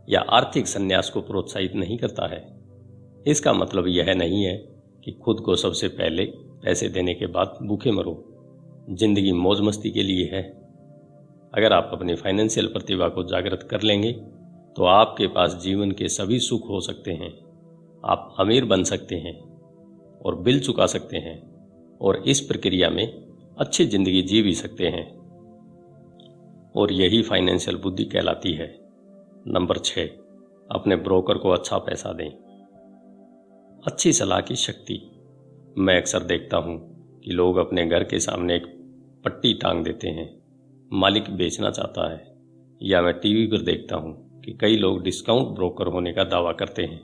या आर्थिक संन्यास को प्रोत्साहित नहीं करता है। इसका मतलब यह नहीं है कि खुद को सबसे पहले पैसे देने के बाद भूखे मरो। जिंदगी मौज मस्ती के लिए है। अगर आप अपनी फाइनेंशियल प्रतिभा को जागृत कर लेंगे तो आपके पास जीवन के सभी सुख हो सकते हैं। आप अमीर बन सकते हैं और बिल चुका सकते हैं और इस प्रक्रिया में अच्छी जिंदगी जी भी सकते हैं। और यही फाइनेंशियल बुद्धि कहलाती है। नंबर 6, अपने ब्रोकर को अच्छा पैसा दें। अच्छी सलाह की शक्ति। मैं अक्सर देखता हूं कि लोग अपने घर के सामने एक पट्टी टांग देते हैं, मालिक बेचना चाहता है। या मैं टीवी पर देखता हूं कि कई लोग डिस्काउंट ब्रोकर होने का दावा करते हैं।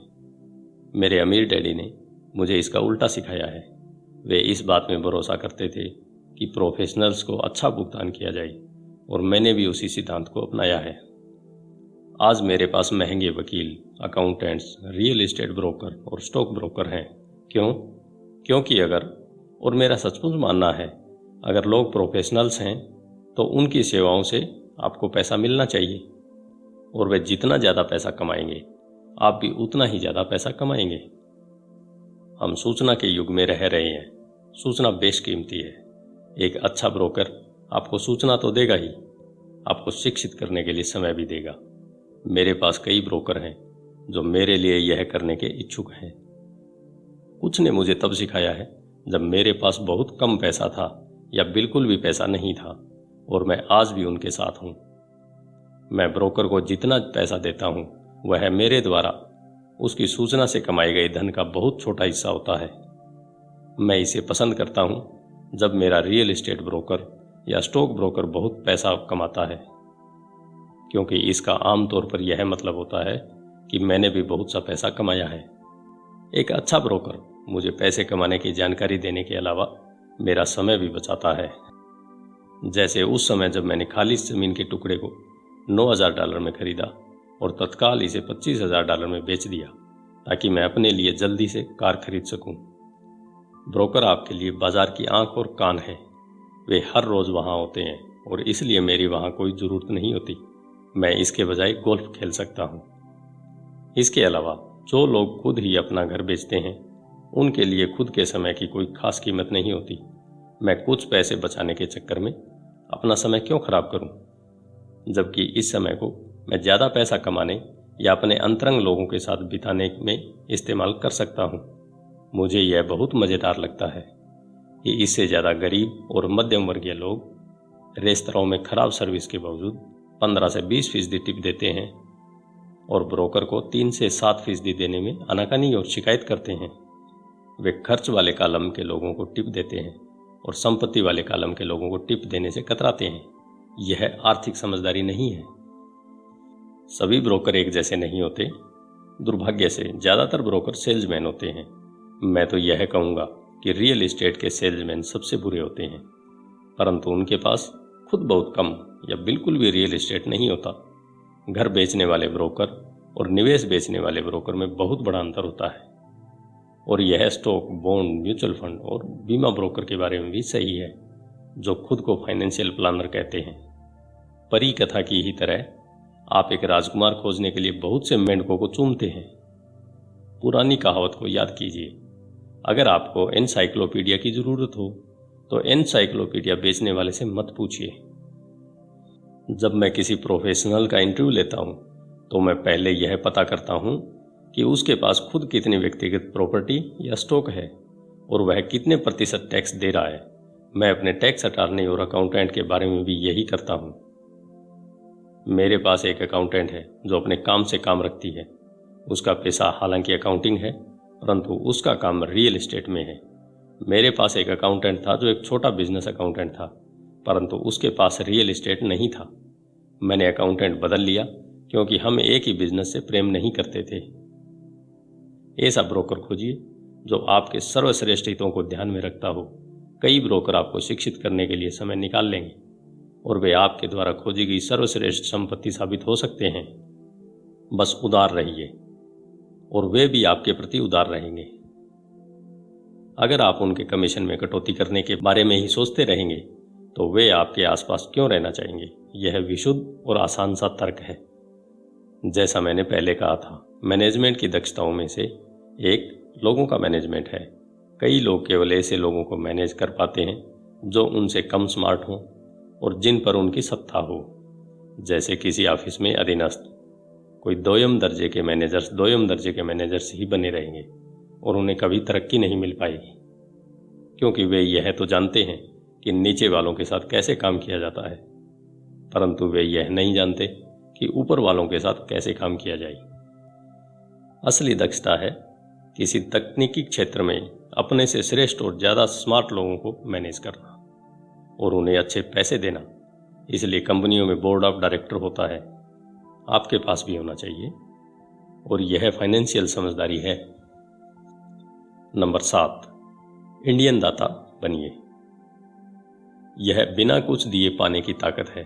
मेरे अमीर डैडी ने मुझे इसका उल्टा सिखाया है। वे इस बात में भरोसा करते थे कि प्रोफेशनल्स को अच्छा भुगतान किया जाए और मैंने भी उसी सिद्धांत को अपनाया है। आज मेरे पास महंगे वकील, अकाउंटेंट्स, रियल एस्टेट ब्रोकर और स्टॉक ब्रोकर हैं। क्यों? क्योंकि और मेरा सचमुच मानना है, अगर लोग प्रोफेशनल्स हैं तो उनकी सेवाओं से आपको पैसा मिलना चाहिए और वे जितना ज़्यादा पैसा कमाएंगे आप भी उतना ही ज़्यादा पैसा कमाएंगे। हम सूचना के युग में रह रहे हैं। सूचना बेशकीमती है। एक अच्छा ब्रोकर आपको सूचना तो देगा ही, आपको शिक्षित करने के लिए समय भी देगा। मेरे पास कई ब्रोकर हैं जो मेरे लिए यह करने के इच्छुक हैं। कुछ ने मुझे तब सिखाया है जब मेरे पास बहुत कम पैसा था या बिल्कुल भी पैसा नहीं था, और मैं आज भी उनके साथ हूँ। मैं ब्रोकर को जितना पैसा देता हूँ वह मेरे द्वारा उसकी सूचना से कमाए गए धन का बहुत छोटा हिस्सा होता है। मैं इसे पसंद करता हूँ जब मेरा रियल एस्टेट ब्रोकर या स्टॉक ब्रोकर बहुत पैसा कमाता है, क्योंकि इसका आमतौर पर यह मतलब होता है कि मैंने भी बहुत सा पैसा कमाया है। एक अच्छा ब्रोकर मुझे पैसे कमाने की जानकारी देने के अलावा मेरा समय भी बचाता है। जैसे उस समय जब मैंने खालिस ज़मीन के टुकड़े को $9,000 में खरीदा और तत्काल इसे $25,000 में बेच दिया ताकि मैं अपने लिए जल्दी से कार खरीद सकूं। ब्रोकर आपके लिए बाजार की आंख और कान है। वे हर रोज़ वहां होते हैं और इसलिए मेरी वहां कोई ज़रूरत नहीं होती। मैं इसके बजाय गोल्फ खेल सकता हूं। इसके अलावा जो लोग खुद ही अपना घर बेचते हैं उनके लिए खुद के समय की कोई खास कीमत नहीं होती। मैं कुछ पैसे बचाने के चक्कर में अपना समय क्यों खराब करूं, जबकि इस समय को मैं ज़्यादा पैसा कमाने या अपने अंतरंग लोगों के साथ बिताने में इस्तेमाल कर सकता हूं। मुझे यह बहुत मज़ेदार लगता है कि इससे ज़्यादा गरीब और मध्यम वर्गीय लोग रेस्तरां में खराब सर्विस के बावजूद 15 से 20% टिप देते हैं और ब्रोकर को 3 से 7% देने में आनाकानी और शिकायत करते हैं। वे खर्च वाले कॉलम के लोगों को टिप देते हैं और संपत्ति वाले कॉलम के लोगों को टिप देने से कतराते हैं। यह आर्थिक समझदारी नहीं है। सभी ब्रोकर एक जैसे नहीं होते। दुर्भाग्य से ज़्यादातर ब्रोकर सेल्समैन होते हैं। मैं तो यह कहूँगा कि रियल एस्टेट के सेल्समैन सबसे बुरे होते हैं, परंतु उनके पास खुद बहुत कम या बिल्कुल भी रियल एस्टेट नहीं होता। घर बेचने वाले ब्रोकर और निवेश बेचने वाले ब्रोकर में बहुत बड़ा अंतर होता है। और यह स्टॉक, बॉन्ड, म्यूचुअल फंड और बीमा ब्रोकर के बारे में भी सही है, जो खुद को फाइनेंशियल प्लानर कहते हैं। परी कथा की ही तरह आप एक राजकुमार खोजने के लिए बहुत से मेंढकों को चूमते हैं। पुरानी कहावत को याद कीजिए, अगर आपको एनसाइक्लोपीडिया की जरूरत हो तो एनसाइक्लोपीडिया बेचने वाले से मत पूछिए। जब मैं किसी प्रोफेशनल का इंटरव्यू लेता हूं तो मैं पहले यह पता करता हूं कि उसके पास खुद कितनी व्यक्तिगत प्रॉपर्टी या स्टॉक है और वह कितने प्रतिशत टैक्स दे रहा है। मैं अपने टैक्स अटॉर्नी और अकाउंटेंट के बारे में भी यही करता हूं। मेरे पास एक अकाउंटेंट है जो अपने काम से काम रखती है। उसका पेशा हालांकि अकाउंटिंग है, परंतु उसका काम रियल एस्टेट में है। मेरे पास एक अकाउंटेंट था जो एक छोटा बिजनेस अकाउंटेंट था, परंतु उसके पास रियल एस्टेट नहीं था। मैंने अकाउंटेंट बदल लिया क्योंकि हम एक ही बिजनेस से प्रेम नहीं करते थे। ऐसा ब्रोकर खोजिए जो आपके सर्वश्रेष्ठ हितों को ध्यान में रखता हो। कई ब्रोकर आपको शिक्षित करने के लिए समय निकाल लेंगे और वे आपके द्वारा खोजी गई सर्वश्रेष्ठ संपत्ति साबित हो सकते हैं। बस उदार रहिए और वे भी आपके प्रति उदार रहेंगे। अगर आप उनके कमीशन में कटौती करने के बारे में ही सोचते रहेंगे तो वे आपके आसपास क्यों रहना चाहेंगे। यह विशुद्ध और आसान सा तर्क है। जैसा मैंने पहले कहा था, मैनेजमेंट की दक्षताओं में से एक लोगों का मैनेजमेंट है। कई लोग केवल ऐसे लोगों को मैनेज कर पाते हैं जो उनसे कम स्मार्ट हों और जिन पर उनकी सत्ता हो। जैसे किसी ऑफिस में अधीनस्थ, कोई दोयम दर्जे के मैनेजर्स ही बने रहेंगे और उन्हें कभी तरक्की नहीं मिल पाएगी, क्योंकि वे यह तो जानते हैं कि नीचे वालों के साथ कैसे काम किया जाता है, परंतु वे यह नहीं जानते कि ऊपर वालों के साथ कैसे काम किया जाए। असली दक्षता है किसी तकनीकी क्षेत्र में अपने से श्रेष्ठ और ज़्यादा स्मार्ट लोगों को मैनेज करना और उन्हें अच्छे पैसे देना। इसलिए कंपनियों में बोर्ड ऑफ डायरेक्टर होता है, आपके पास भी होना चाहिए, और यह फाइनेंशियल समझदारी है। नंबर 7, इंडियन दाता बनिए। यह बिना कुछ दिए पाने की ताकत है।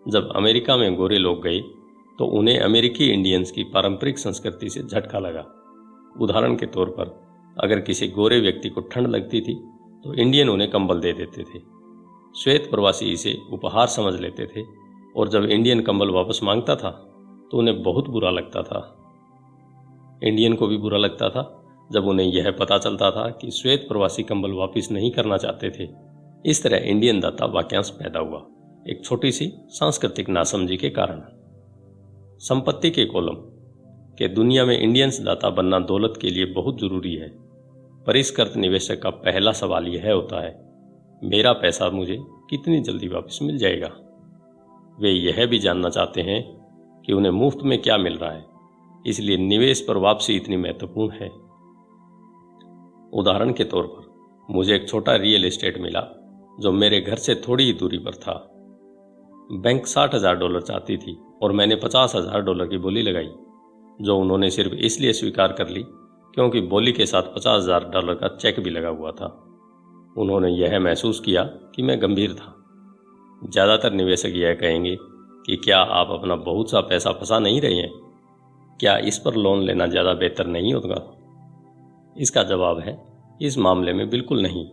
जब अमेरिका में गोरे लोग गए तो उन्हें अमेरिकी इंडियंस की पारंपरिक संस्कृति से झटका लगा। उदाहरण के तौर पर, अगर किसी गोरे व्यक्ति को ठंड लगती थी तो इंडियन उन्हें कंबल दे देते थे। श्वेत प्रवासी इसे उपहार समझ लेते थे और जब इंडियन कंबल वापस मांगता था तो उन्हें बहुत बुरा लगता था। इंडियन को भी बुरा लगता था जब उन्हें यह पता चलता था कि श्वेत प्रवासी कंबल वापस नहीं करना चाहते थे। इस तरह इंडियन दाता वाक्यांश पैदा हुआ, एक छोटी सी सांस्कृतिक नासमझी के कारण। संपत्ति के कॉलम के दुनिया में इंडियंस दाता बनना दौलत के लिए बहुत जरूरी है। परिष्कृत निवेशक का पहला सवाल यह होता है, मेरा पैसा मुझे कितनी जल्दी वापस मिल जाएगा। वे यह भी जानना चाहते हैं कि उन्हें मुफ्त में क्या मिल रहा है, इसलिए निवेश पर वापसी इतनी महत्वपूर्ण है। उदाहरण के तौर पर, मुझे एक छोटा रियल एस्टेट मिला जो मेरे घर से थोड़ी ही दूरी पर था। बैंक $60,000 चाहती थी और मैंने $50,000 की बोली लगाई, जो उन्होंने सिर्फ इसलिए स्वीकार कर ली क्योंकि बोली के साथ $50,000 का चेक भी लगा हुआ था। उन्होंने यह महसूस किया कि मैं गंभीर था। ज़्यादातर निवेशक यह कहेंगे कि क्या आप अपना बहुत सा पैसा फंसा नहीं रहे हैं, क्या इस पर लोन लेना ज़्यादा बेहतर नहीं होगा। इसका जवाब है, इस मामले में बिल्कुल नहीं।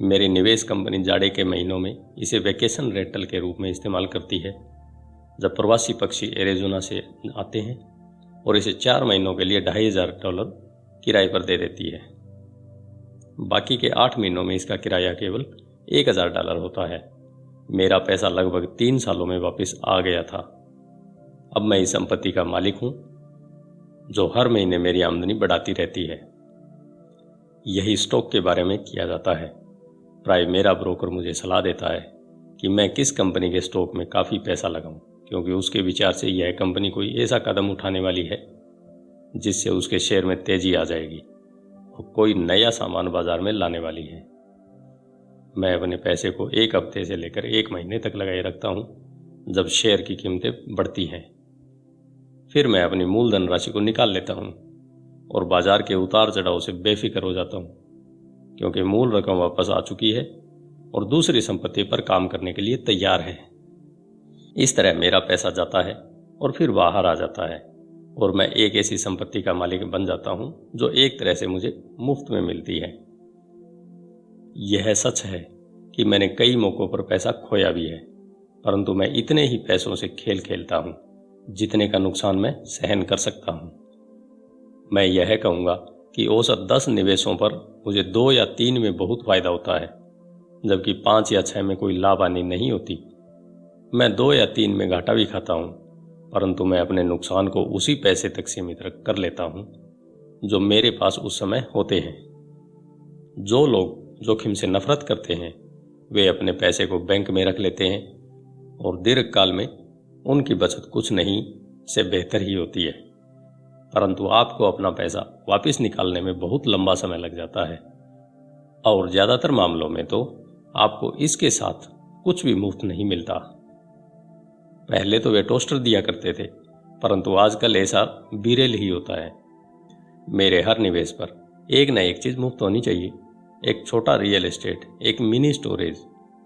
मेरी निवेश कंपनी जाड़े के महीनों में इसे वैकेशन रेंटल के रूप में इस्तेमाल करती है, जब प्रवासी पक्षी एरिज़ोना से आते हैं, और इसे 4 महीनों के लिए $2,500 किराए पर दे देती है। बाकी के 8 महीनों में इसका किराया केवल $1,000 होता है। मेरा पैसा लगभग 3 सालों में वापस आ गया था। अब मैं इस संपत्ति का मालिक हूं, जो हर महीने मेरी आमदनी बढ़ाती रहती है। यही स्टॉक के बारे में किया जाता है। प्राय मेरा ब्रोकर मुझे सलाह देता है कि मैं किस कंपनी के स्टॉक में काफ़ी पैसा लगाऊं, क्योंकि उसके विचार से यह कंपनी कोई ऐसा कदम उठाने वाली है जिससे उसके शेयर में तेजी आ जाएगी और कोई नया सामान बाजार में लाने वाली है। मैं अपने पैसे को 1 हफ्ते से लेकर 1 महीने तक लगाए रखता हूं। जब शेयर की कीमतें बढ़ती हैं फिर मैं अपनी मूलधन राशि को निकाल लेता हूं और बाजार के उतार चढ़ाव से बेफिक्र हो जाता हूं, क्योंकि मूल रकम वापस आ चुकी है और दूसरी संपत्ति पर काम करने के लिए तैयार है। इस तरह मेरा पैसा जाता है और फिर बाहर आ जाता है और मैं एक ऐसी संपत्ति का मालिक बन जाता हूं जो एक तरह से मुझे मुफ्त में मिलती है। यह सच है कि मैंने कई मौकों पर पैसा खोया भी है, परंतु मैं इतने ही पैसों से खेल खेलता हूं जितने का नुकसान मैं सहन कर सकता हूं। मैं यह कहूंगा कि औसत 10 निवेशों पर मुझे 2 या 3 में बहुत फायदा होता है, जबकि 5 या 6 में कोई लाभ हानि नहीं होती। मैं 2 या 3 में घाटा भी खाता हूं, परंतु मैं अपने नुकसान को उसी पैसे तक सीमित कर लेता हूं जो मेरे पास उस समय होते हैं। जो लोग जोखिम से नफरत करते हैं वे अपने पैसे को बैंक में रख लेते हैं और दीर्घकाल में उनकी बचत कुछ नहीं से बेहतर ही होती है, परंतु आपको अपना पैसा वापस निकालने में बहुत लंबा समय लग जाता है और ज़्यादातर मामलों में तो आपको इसके साथ कुछ भी मुफ्त नहीं मिलता। पहले तो वे टोस्टर दिया करते थे, परंतु आजकल ऐसा बिरेल ही होता है। मेरे हर निवेश पर एक न एक चीज़ मुफ्त होनी चाहिए। एक छोटा रियल एस्टेट, एक मिनी स्टोरेज,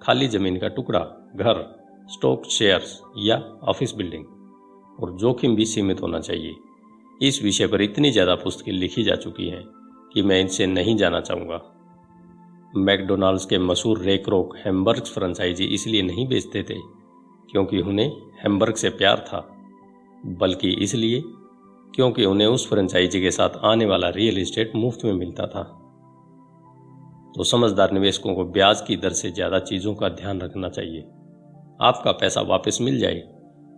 खाली ज़मीन का टुकड़ा, घर, स्टॉक शेयर्स या ऑफिस बिल्डिंग, और जोखिम भी सीमित होना चाहिए। इस विषय पर इतनी ज़्यादा पुस्तकें लिखी जा चुकी हैं कि मैं इनसे नहीं जाना चाहूँगा। मैकडोनाल्ड्स के मशहूर रे क्रोक हैमबर्ग फ्रेंचाइजी इसलिए नहीं बेचते थे क्योंकि उन्हें हैमबर्ग से प्यार था, बल्कि इसलिए क्योंकि उन्हें उस फ्रेंचाइजी के साथ आने वाला रियल एस्टेट मुफ्त में मिलता था। तो समझदार निवेशकों को ब्याज की दर से ज़्यादा चीज़ों का ध्यान रखना चाहिए। आपका पैसा वापस मिल जाए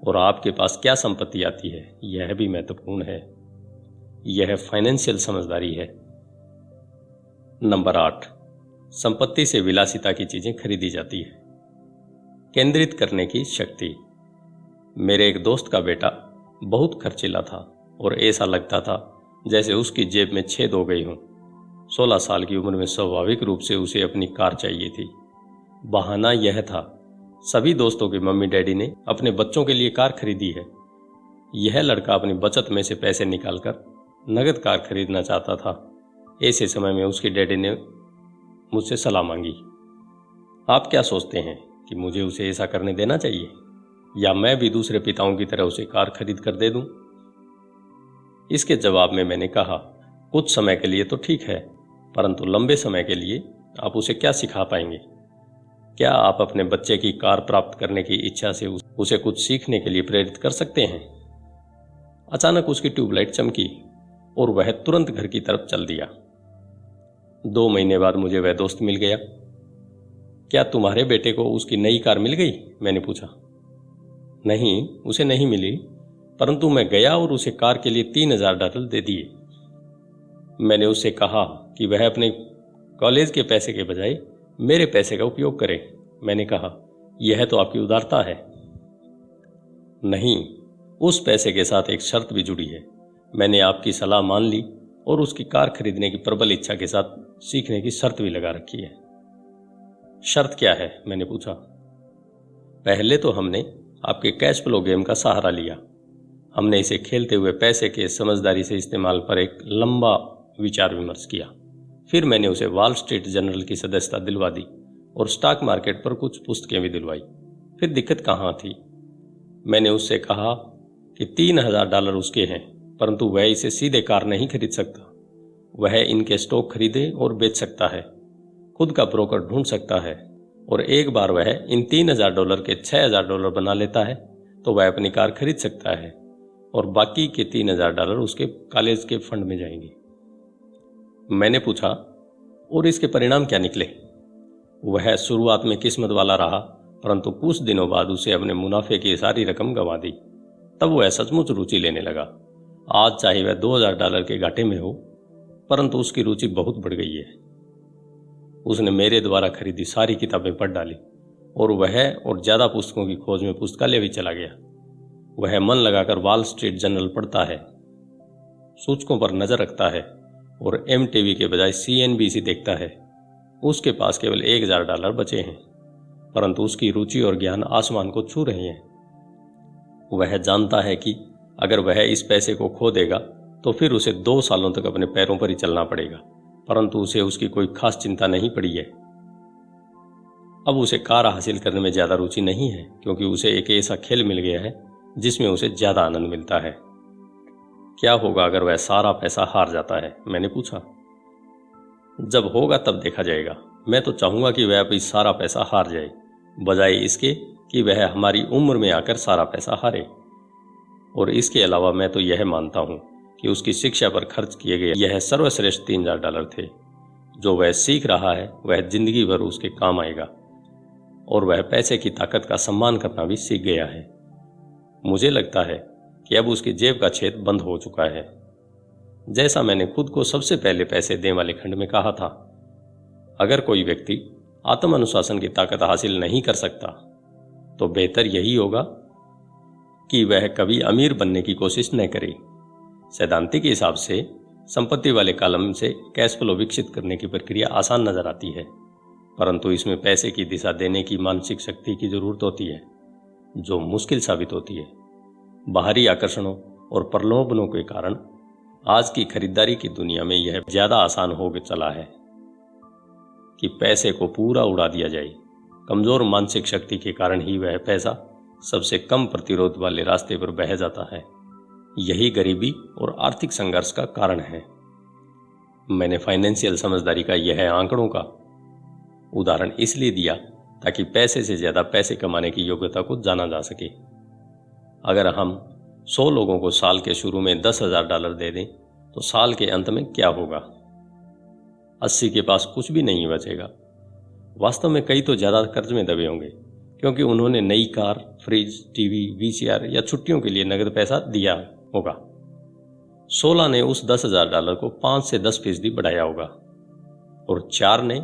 और आपके पास क्या संपत्ति आती है यह भी महत्वपूर्ण है। यह फाइनेंशियल समझदारी है। नंबर 8, संपत्ति से विलासिता की चीज़ें खरीदी जाती है। केंद्रित करने की शक्ति। मेरे एक दोस्त का बेटा बहुत खर्चीला था और ऐसा लगता था जैसे उसकी जेब में छेद हो गई हों। 16 साल की उम्र में स्वाभाविक रूप से उसे अपनी कार चाहिए थी। बहाना यह था, सभी दोस्तों के मम्मी डैडी ने अपने बच्चों के लिए कार खरीदी है। यह लड़का अपनी बचत में से पैसे निकालकर नगद कार खरीदना चाहता था। ऐसे समय में उसके डैडी ने मुझसे सलाह मांगी, आप क्या सोचते हैं कि मुझे उसे ऐसा करने देना चाहिए या मैं भी दूसरे पिताओं की तरह उसे कार खरीद कर दे दूं? इसके जवाब में मैंने कहा, कुछ समय के लिए तो ठीक है, परंतु लंबे समय के लिए आप उसे क्या सिखा पाएंगे? क्या आप अपने बच्चे की कार प्राप्त करने की इच्छा से उसे कुछ सीखने के लिए प्रेरित कर सकते हैं? अचानक उसकी ट्यूबलाइट चमकी और वह तुरंत घर की तरफ चल दिया। 2 महीने बाद मुझे वह दोस्त मिल गया। क्या तुम्हारे बेटे को उसकी नई कार मिल गई? मैंने पूछा। नहीं, उसे नहीं मिली, परंतु मैं गया और उसे कार के लिए $3000 दे दिए। मैंने उससे कहा कि वह अपने कॉलेज के पैसे के बजाय मेरे पैसे का उपयोग करे। मैंने कहा, यह तो आपकी उदारता है। नहीं, उस पैसे के साथ एक शर्त भी जुड़ी है। मैंने आपकी सलाह मान ली और उसकी कार खरीदने की प्रबल इच्छा के साथ सीखने की शर्त भी लगा रखी है। शर्त क्या है? मैंने पूछा। पहले तो हमने आपके कैश फ्लो गेम का सहारा लिया। हमने इसे खेलते हुए पैसे के समझदारी से इस्तेमाल पर एक लंबा विचार विमर्श किया। फिर मैंने उसे वॉल स्ट्रीट जर्नल की सदस्यता दिलवा दी और स्टॉक मार्केट पर कुछ पुस्तकें भी दिलवाई। फिर दिक्कत कहाँ थी? मैंने उससे कहा कि $3000 उसके हैं, परंतु वह इसे सीधे कार नहीं खरीद सकता। वह इनके स्टॉक खरीदे और बेच सकता है, खुद का ब्रोकर ढूंढ सकता है, और एक बार वह इन $3000 के $6000 बना लेता है तो वह अपनी कार खरीद सकता है और बाकी के $3000 उसके कॉलेज के फंड में जाएंगे। मैंने पूछा, और इसके परिणाम क्या निकले? वह शुरुआत में किस्मत वाला रहा, परंतु कुछ दिनों बाद उसे अपने मुनाफे की सारी रकम गंवा दी। तब वह सचमुच रुचि लेने लगा। आज चाहे वह $2000 के घाटे में हो, परंतु उसकी रुचि बहुत बढ़ गई है। उसने मेरे द्वारा खरीदी सारी किताबें पढ़ डाली और वह और ज़्यादा पुस्तकों की खोज में पुस्तकालय भी चला गया। वह मन लगाकर वॉल स्ट्रीट जर्नल पढ़ता है, सूचकों पर नज़र रखता है और MTV के बजाय CNBC देखता है। उसके पास केवल $1000 बचे हैं, परंतु उसकी रुचि और ज्ञान आसमान को छू रहे हैं। वह जानता है कि अगर वह इस पैसे को खो देगा तो फिर उसे 2 सालों तक अपने पैरों पर ही चलना पड़ेगा, परंतु उसे उसकी कोई खास चिंता नहीं पड़ी है। अब उसे कार हासिल करने में ज़्यादा रुचि नहीं है, क्योंकि उसे एक ऐसा खेल मिल गया है जिसमें उसे ज़्यादा आनंद मिलता है। क्या होगा अगर वह सारा पैसा हार जाता है? मैंने पूछा। जब होगा तब देखा जाएगा। मैं तो चाहूँगा कि वह अभी सारा पैसा हार जाए, बजाय इसके कि वह हमारी उम्र में आकर सारा पैसा हारे। और इसके अलावा मैं तो यह मानता हूँ कि उसकी शिक्षा पर खर्च किए गए यह सर्वश्रेष्ठ $3000 थे। जो वह सीख रहा है वह जिंदगी भर उसके काम आएगा, और वह पैसे की ताकत का सम्मान करना भी सीख गया है। मुझे लगता है कि अब उसकी जेब का छेद बंद हो चुका है। जैसा मैंने खुद को सबसे पहले पैसे देने वाले खंड में कहा था, अगर कोई व्यक्ति आत्म अनुशासन की ताकत हासिल नहीं कर सकता तो बेहतर यही होगा कि वह कभी अमीर बनने की कोशिश न करे। सैद्धांतिक हिसाब से संपत्ति वाले कॉलम से कैश फ्लो विकसित करने की प्रक्रिया आसान नजर आती है, परंतु इसमें पैसे की दिशा देने की मानसिक शक्ति की जरूरत होती है, जो मुश्किल साबित होती है। बाहरी आकर्षणों और प्रलोभनों के कारण आज की खरीदारी की दुनिया में यह ज्यादा आसान हो चला है कि पैसे को पूरा उड़ा दिया जाए। कमजोर मानसिक शक्ति के कारण ही वह पैसा सबसे कम प्रतिरोध वाले रास्ते पर बह जाता है। यही गरीबी और आर्थिक संघर्ष का कारण है। मैंने फाइनेंशियल समझदारी का यह आंकड़ों का उदाहरण इसलिए दिया ताकि पैसे से ज्यादा पैसे कमाने की योग्यता को जाना जा सके। अगर हम 100 लोगों को साल के शुरू में $10,000 दे दें तो साल के अंत में क्या होगा? 80 के पास कुछ भी नहीं बचेगा। वास्तव में कई तो ज्यादा कर्ज में दबे होंगे, क्योंकि उन्होंने नई कार, फ्रिज, टीवी, VCR या छुट्टियों के लिए नगद पैसा दिया होगा। 16 ने उस $10,000 को 5 से 10% बढ़ाया होगा, और 4 ने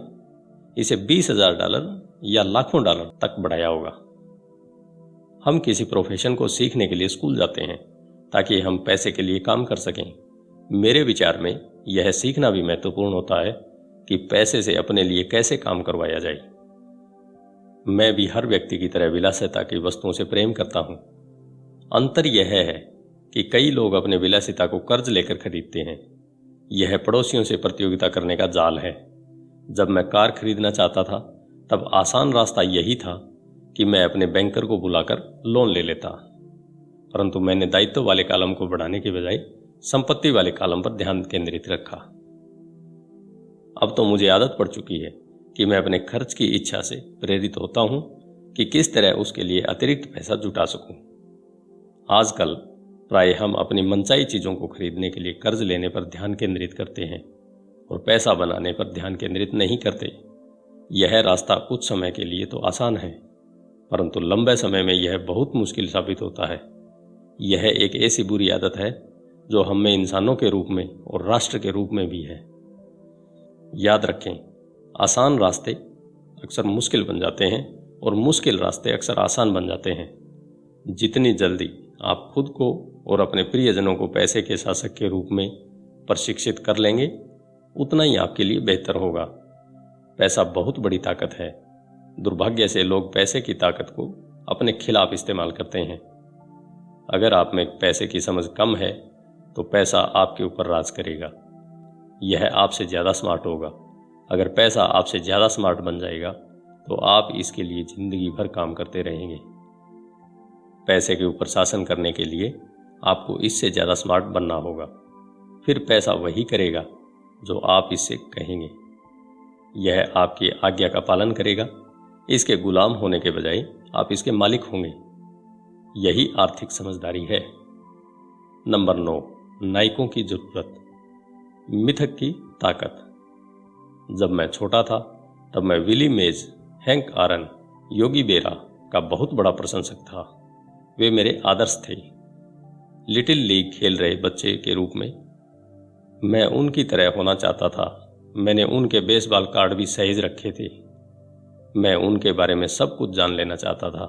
इसे $20,000 या लाखों डॉलर तक बढ़ाया होगा। हम किसी प्रोफेशन को सीखने के लिए स्कूल जाते हैं ताकि हम पैसे के लिए काम कर सकें। मेरे विचार में यह सीखना भी महत्वपूर्ण होता है कि पैसे से अपने लिए कैसे काम करवाया जाए। मैं भी हर व्यक्ति की तरह विलासिता की वस्तुओं से प्रेम करता हूं। अंतर यह है कि कई लोग अपने विलासिता को कर्ज लेकर खरीदते हैं। यह पड़ोसियों से प्रतियोगिता करने का जाल है। जब मैं कार खरीदना चाहता था तब आसान रास्ता यही था कि मैं अपने बैंकर को बुलाकर लोन ले लेता, परंतु मैंने दायित्व वाले कॉलम को बढ़ाने के बजाय संपत्ति वाले कॉलम पर ध्यान केंद्रित रखा। अब तो मुझे आदत पड़ चुकी है कि मैं अपने खर्च की इच्छा से प्रेरित होता हूं कि किस तरह उसके लिए अतिरिक्त पैसा जुटा सकूं। आजकल प्राय हम अपनी मनचाही चीजों को खरीदने के लिए कर्ज लेने पर ध्यान केंद्रित करते हैं और पैसा बनाने पर ध्यान केंद्रित नहीं करते। यह रास्ता कुछ समय के लिए तो आसान है, परंतु लंबे समय में यह बहुत मुश्किल साबित होता है। यह एक ऐसी बुरी आदत है जो हम में इंसानों के रूप में और राष्ट्र के रूप में भी है। याद रखें, आसान रास्ते अक्सर मुश्किल बन जाते हैं और मुश्किल रास्ते अक्सर आसान बन जाते हैं। जितनी जल्दी आप खुद को और अपने प्रियजनों को पैसे के शासक के रूप में प्रशिक्षित कर लेंगे, उतना ही आपके लिए बेहतर होगा। पैसा बहुत बड़ी ताकत है। दुर्भाग्य से लोग पैसे की ताकत को अपने खिलाफ इस्तेमाल करते हैं। अगर आप में पैसे की समझ कम है तो पैसा आपके ऊपर राज करेगा। यह आपसे ज़्यादा स्मार्ट होगा। अगर पैसा आपसे ज़्यादा स्मार्ट बन जाएगा तो आप इसके लिए जिंदगी भर काम करते रहेंगे। पैसे के ऊपर शासन करने के लिए आपको इससे ज़्यादा स्मार्ट बनना होगा। फिर पैसा वही करेगा जो आप इससे कहेंगे। यह आपकी आज्ञा का पालन करेगा। इसके गुलाम होने के बजाय आप इसके मालिक होंगे। यही आर्थिक समझदारी है। नंबर 9, नायकों की जरूरत, मिथक की ताकत। जब मैं छोटा था तब मैं विली मेज, हैंक आरन, योगी बेरा का बहुत बड़ा प्रशंसक था। वे मेरे आदर्श थे। लिटिल लीग खेल रहे बच्चे के रूप में मैं उनकी तरह होना चाहता था। मैंने उनके बेसबॉल कार्ड भी सहेज रखे थे। मैं उनके बारे में सब कुछ जान लेना चाहता था।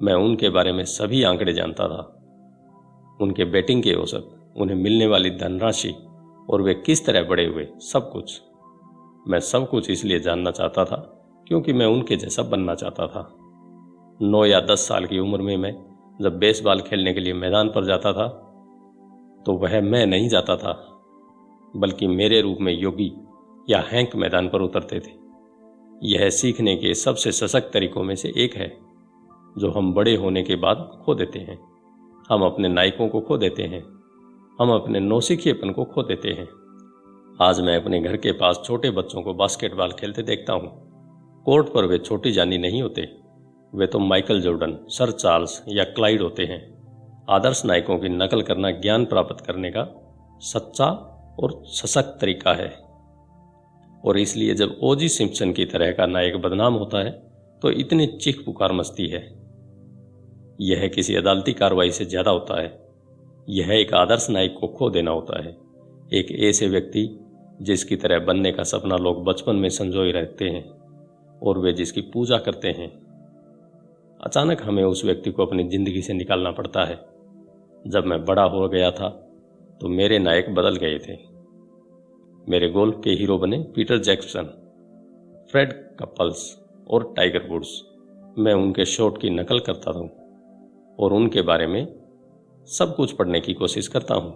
मैं उनके बारे में सभी आंकड़े जानता था, उनके बेटिंग के औसत, उन्हें मिलने वाली धनराशि और वे किस तरह बड़े हुए, सब कुछ। मैं सब कुछ इसलिए जानना चाहता था क्योंकि मैं उनके जैसा बनना चाहता था। 9 या 10 साल की उम्र में मैं जब बेसबॉल खेलने के लिए मैदान पर जाता था तो वह मैं नहीं जाता था, बल्कि मेरे रूप में योगी या हैंक मैदान पर उतरते थे। यह सीखने के सबसे सशक्त तरीकों में से एक है जो हम बड़े होने के बाद खो देते हैं। हम अपने नायकों को खो देते हैं, हम अपने नौसिखिएपन को खो देते हैं। आज मैं अपने घर के पास छोटे बच्चों को बास्केटबॉल खेलते देखता हूँ। कोर्ट पर वे छोटी जानी नहीं होते, वे तो माइकल जॉर्डन, सर चार्ल्स या क्लाइड होते हैं। आदर्श नायकों की नकल करना ज्ञान प्राप्त करने का सच्चा और सशक्त तरीका है। और इसलिए जब ओजी सिम्पसन की तरह का नायक बदनाम होता है तो इतनी चीख पुकार मचती है। यह किसी अदालती कार्रवाई से ज्यादा होता है। यह एक आदर्श नायक को खो देना होता है, एक ऐसे व्यक्ति जिसकी तरह बनने का सपना लोग बचपन में संजोए रहते हैं और वे जिसकी पूजा करते हैं। अचानक हमें उस व्यक्ति को अपनी जिंदगी से निकालना पड़ता है। जब मैं बड़ा हो गया था तो मेरे नायक बदल गए थे। मेरे गोल्फ के हीरो बने पीटर जैक्सन, फ्रेड कपल्स और टाइगर वुड्स। मैं उनके शॉट की नकल करता था और उनके बारे में सब कुछ पढ़ने की कोशिश करता हूं।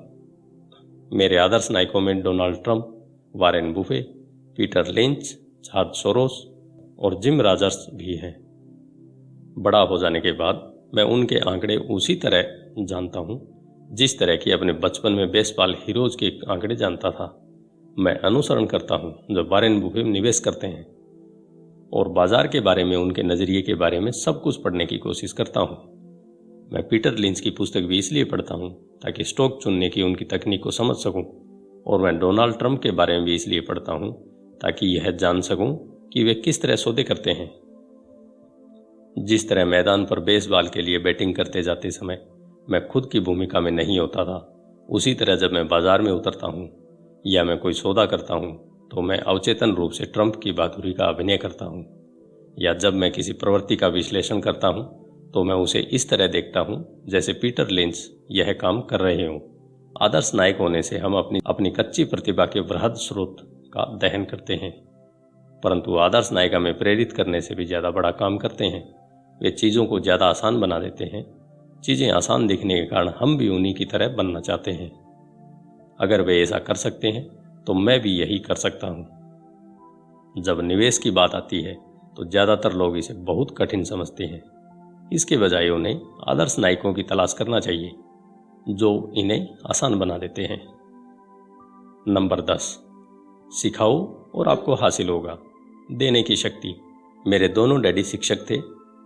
मेरे आदर्श नायकों में Donald Trump, Warren buffet, Peter lynch, George Soros और जिम रॉजर्स भी हैं। बड़ा हो जाने के बाद मैं उनके आंकड़े उसी तरह जानता हूं जिस तरह की अपने बचपन में बेसबॉल हीरोज के आंकड़े जानता था। मैं अनुसरण करता हूं जब वारेन बुफे निवेश करते हैं और बाजार के बारे में, उनके नजरिए के बारे में सब कुछ पढ़ने की कोशिश करता हूं। मैं पीटर लिंच की पुस्तक भी इसलिए पढ़ता हूं ताकि स्टॉक चुनने की उनकी तकनीक को समझ सकूं, और मैं डोनाल्ड ट्रंप के बारे में भी इसलिए पढ़ता हूं ताकि यह जान सकूं कि वे किस तरह सौदे करते हैं। जिस तरह मैदान पर बेसबॉल के लिए बैटिंग करते जाते समय मैं खुद की भूमिका में नहीं होता था, उसी तरह जब मैं बाजार में उतरता हूं या मैं कोई सौदा करता हूं तो मैं अवचेतन रूप से ट्रंप की बहादुरी का अभिनय करता हूं। या जब मैं किसी प्रवृत्ति का विश्लेषण करता हूं तो मैं उसे इस तरह देखता हूं जैसे पीटर लिंच यह काम कर रहे हों। आदर्श नायक होने से हम अपनी कच्ची प्रतिभा के वृहद स्रोत का दहन करते हैं, परंतु आदर्श नायक हमें प्रेरित करने से भी ज्यादा बड़ा काम करते हैं। वे चीजों को ज्यादा आसान बना देते हैं। चीजें आसान दिखने के कारण हम भी उन्हीं की तरह बनना चाहते हैं। अगर वे ऐसा कर सकते हैं तो मैं भी यही कर सकता हूं। जब निवेश की बात आती है तो ज्यादातर लोग इसे बहुत कठिन समझते हैं। इसके बजाय उन्हें आदर्श नायकों की तलाश करना चाहिए जो इन्हें आसान बना देते हैं। नंबर 10, सिखाओ और आपको हासिल होगा। देने की शक्ति। मेरे दोनों डैडी शिक्षक थे।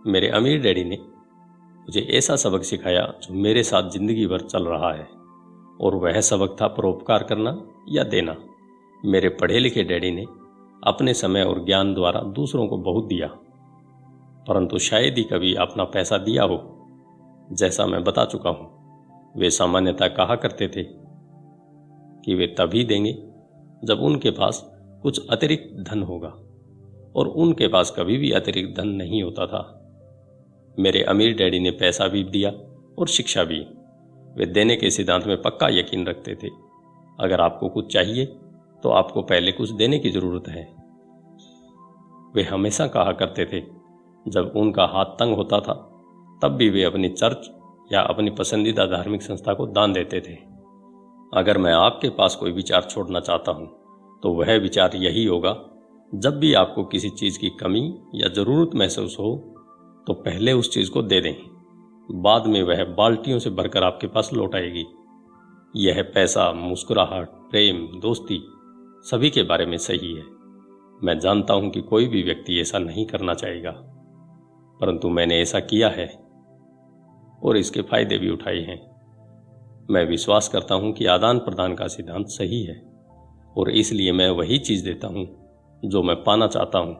मेरे अमीर डैडी ने मुझे ऐसा सबक सिखाया जो मेरे साथ जिंदगी भर चल रहा है, और वह सबक था परोपकार करना या देना। मेरे पढ़े लिखे डैडी ने अपने समय और ज्ञान द्वारा दूसरों को बहुत दिया, परंतु शायद ही कभी अपना पैसा दिया हो। जैसा मैं बता चुका हूं, वे सामान्यतः कहा करते थे कि वे तभी देंगे जब उनके पास कुछ अतिरिक्त धन होगा, और उनके पास कभी भी अतिरिक्त धन नहीं होता था। मेरे अमीर डैडी ने पैसा भी दिया और शिक्षा भी। वे देने के सिद्धांत में पक्का यकीन रखते थे। अगर आपको कुछ चाहिए तो आपको पहले कुछ देने की जरूरत है। वे हमेशा कहा करते थे जब उनका हाथ तंग होता था तब भी वे अपनी चर्च या अपनी पसंदीदा धार्मिक संस्था को दान देते थे। अगर मैं आपके पास कोई विचार छोड़ना चाहता हूं तो वह विचार यही होगा, जब भी आपको किसी चीज की कमी या जरूरत महसूस हो तो पहले उस चीज को दे दें, बाद में वह बाल्टियों से भरकर आपके पास लौट आएगी। यह पैसा, मुस्कुराहट, प्रेम, दोस्ती सभी के बारे में सही है। मैं जानता हूं कि कोई भी व्यक्ति ऐसा नहीं करना चाहेगा, परंतु मैंने ऐसा किया है और इसके फायदे भी उठाए हैं। मैं विश्वास करता हूं कि आदान प्रदान का सिद्धांत सही है, और इसलिए मैं वही चीज देता हूं जो मैं पाना चाहता हूं।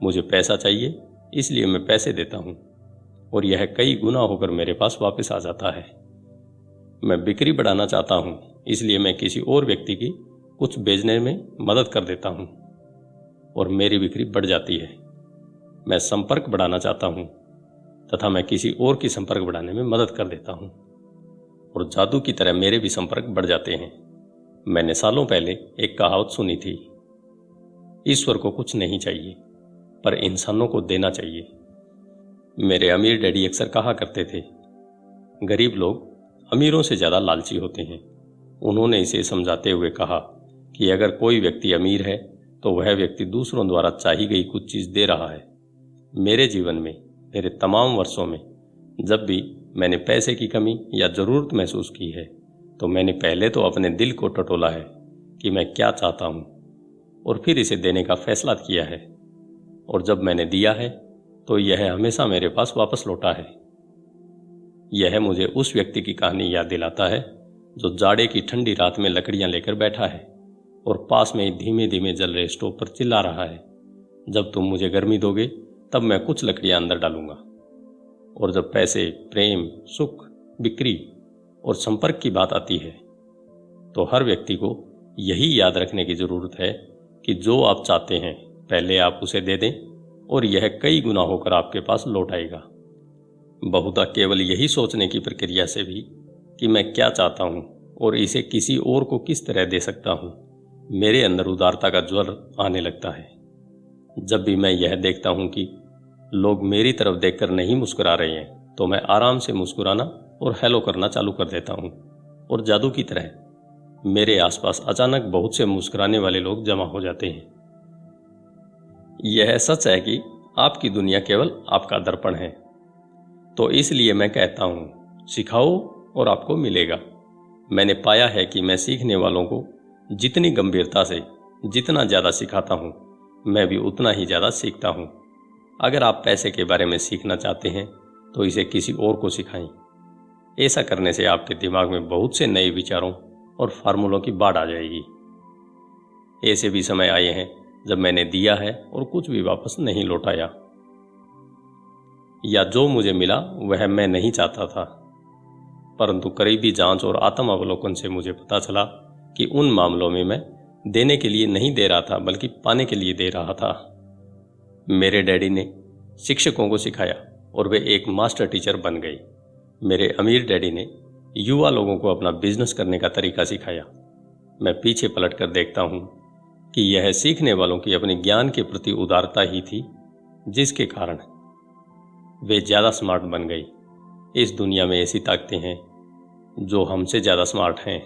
मुझे पैसा चाहिए, इसलिए मैं पैसे देता हूं, और यह कई गुना होकर मेरे पास वापस आ जाता है। मैं बिक्री बढ़ाना चाहता हूं, इसलिए मैं किसी और व्यक्ति की कुछ बेचने में मदद कर देता हूं और मेरी बिक्री बढ़ जाती है। मैं संपर्क बढ़ाना चाहता हूँ तथा मैं किसी और की संपर्क बढ़ाने में मदद कर देता हूँ और जादू की तरह मेरे भी संपर्क बढ़ जाते हैं। मैंने सालों पहले एक कहावत सुनी थी, ईश्वर को कुछ नहीं चाहिए पर इंसानों को देना चाहिए। मेरे अमीर डैडी अक्सर कहा करते थे, गरीब लोग अमीरों से ज़्यादा लालची होते हैं। उन्होंने इसे समझाते हुए कहा कि अगर कोई व्यक्ति अमीर है तो वह व्यक्ति दूसरों द्वारा चाही गई कुछ चीज़ दे रहा है। मेरे जीवन में मेरे तमाम वर्षों में जब भी मैंने पैसे की कमी या ज़रूरत महसूस की है तो मैंने पहले तो अपने दिल को टटोला है कि मैं क्या चाहता हूँ और फिर इसे देने का फैसला किया है, और जब मैंने दिया है तो यह हमेशा मेरे पास वापस लौटा है। यह मुझे उस व्यक्ति की कहानी याद दिलाता है जो जाड़े की ठंडी रात में लकड़ियां लेकर बैठा है और पास में ही धीमे धीमे जल रहे स्टोव पर चिल्ला रहा है, जब तुम मुझे गर्मी दोगे तब मैं कुछ लकड़ियां अंदर डालूंगा। और जब पैसे, प्रेम, सुख, बिक्री और संपर्क की बात आती है तो हर व्यक्ति को यही याद रखने की जरूरत है कि जो आप चाहते हैं पहले आप उसे दे दें और यह कई गुना होकर आपके पास लौट आएगा। बहुधा केवल यही सोचने की प्रक्रिया से भी कि मैं क्या चाहता हूँ और इसे किसी और को किस तरह दे सकता हूँ, मेरे अंदर उदारता का ज्वर आने लगता है। जब भी मैं यह देखता हूँ कि लोग मेरी तरफ देखकर नहीं मुस्कुरा रहे हैं तो मैं आराम से मुस्कुराना और हेलो करना चालू कर देता हूँ और जादू की तरह मेरे आसपास अचानक बहुत से मुस्कुराने वाले लोग जमा हो जाते हैं। यह सच है कि आपकी दुनिया केवल आपका दर्पण है, तो इसलिए मैं कहता हूँ सिखाओ और आपको मिलेगा। मैंने पाया है कि मैं सीखने वालों को जितनी गंभीरता से जितना ज़्यादा सिखाता हूँ मैं भी उतना ही ज़्यादा सीखता हूँ। अगर आप पैसे के बारे में सीखना चाहते हैं तो इसे किसी और को सिखाएं। ऐसा करने से आपके दिमाग में बहुत से नए विचारों और फार्मूलों की बाढ़ आ जाएगी। ऐसे भी समय आए हैं जब मैंने दिया है और कुछ भी वापस नहीं लौटाया, या जो मुझे मिला वह मैं नहीं चाहता था, परंतु करीबी जांच और आत्म अवलोकन से मुझे पता चला कि उन मामलों में मैं देने के लिए नहीं दे रहा था बल्कि पाने के लिए दे रहा था। मेरे डैडी ने शिक्षकों को सिखाया और वे एक मास्टर टीचर बन गए। मेरे अमीर डैडी ने युवा लोगों को अपना बिजनेस करने का तरीका सिखाया। मैं पीछे पलट कर देखता हूँ कि यह सीखने वालों की अपने ज्ञान के प्रति उदारता ही थी जिसके कारण वे ज़्यादा स्मार्ट बन गई। इस दुनिया में ऐसी ताकतें हैं जो हमसे ज़्यादा स्मार्ट हैं।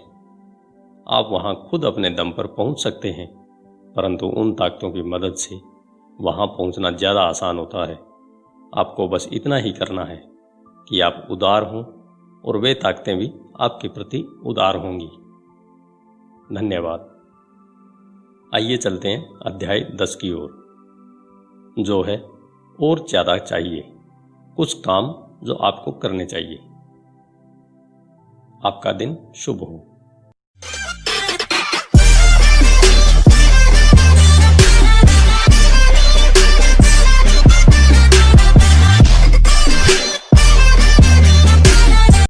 आप वहाँ खुद अपने दम पर पहुँच सकते हैं, परंतु उन ताकतों की मदद से वहाँ पहुँचना ज़्यादा आसान होता है। आपको बस इतना ही करना है कि आप उदार हों और वे ताकतें भी आपके प्रति उदार होंगी। धन्यवाद। आइए चलते हैं अध्याय 10 की ओर, जो है और ज़्यादा चाहिए, कुछ काम जो आपको करने चाहिए। आपका दिन शुभ हो।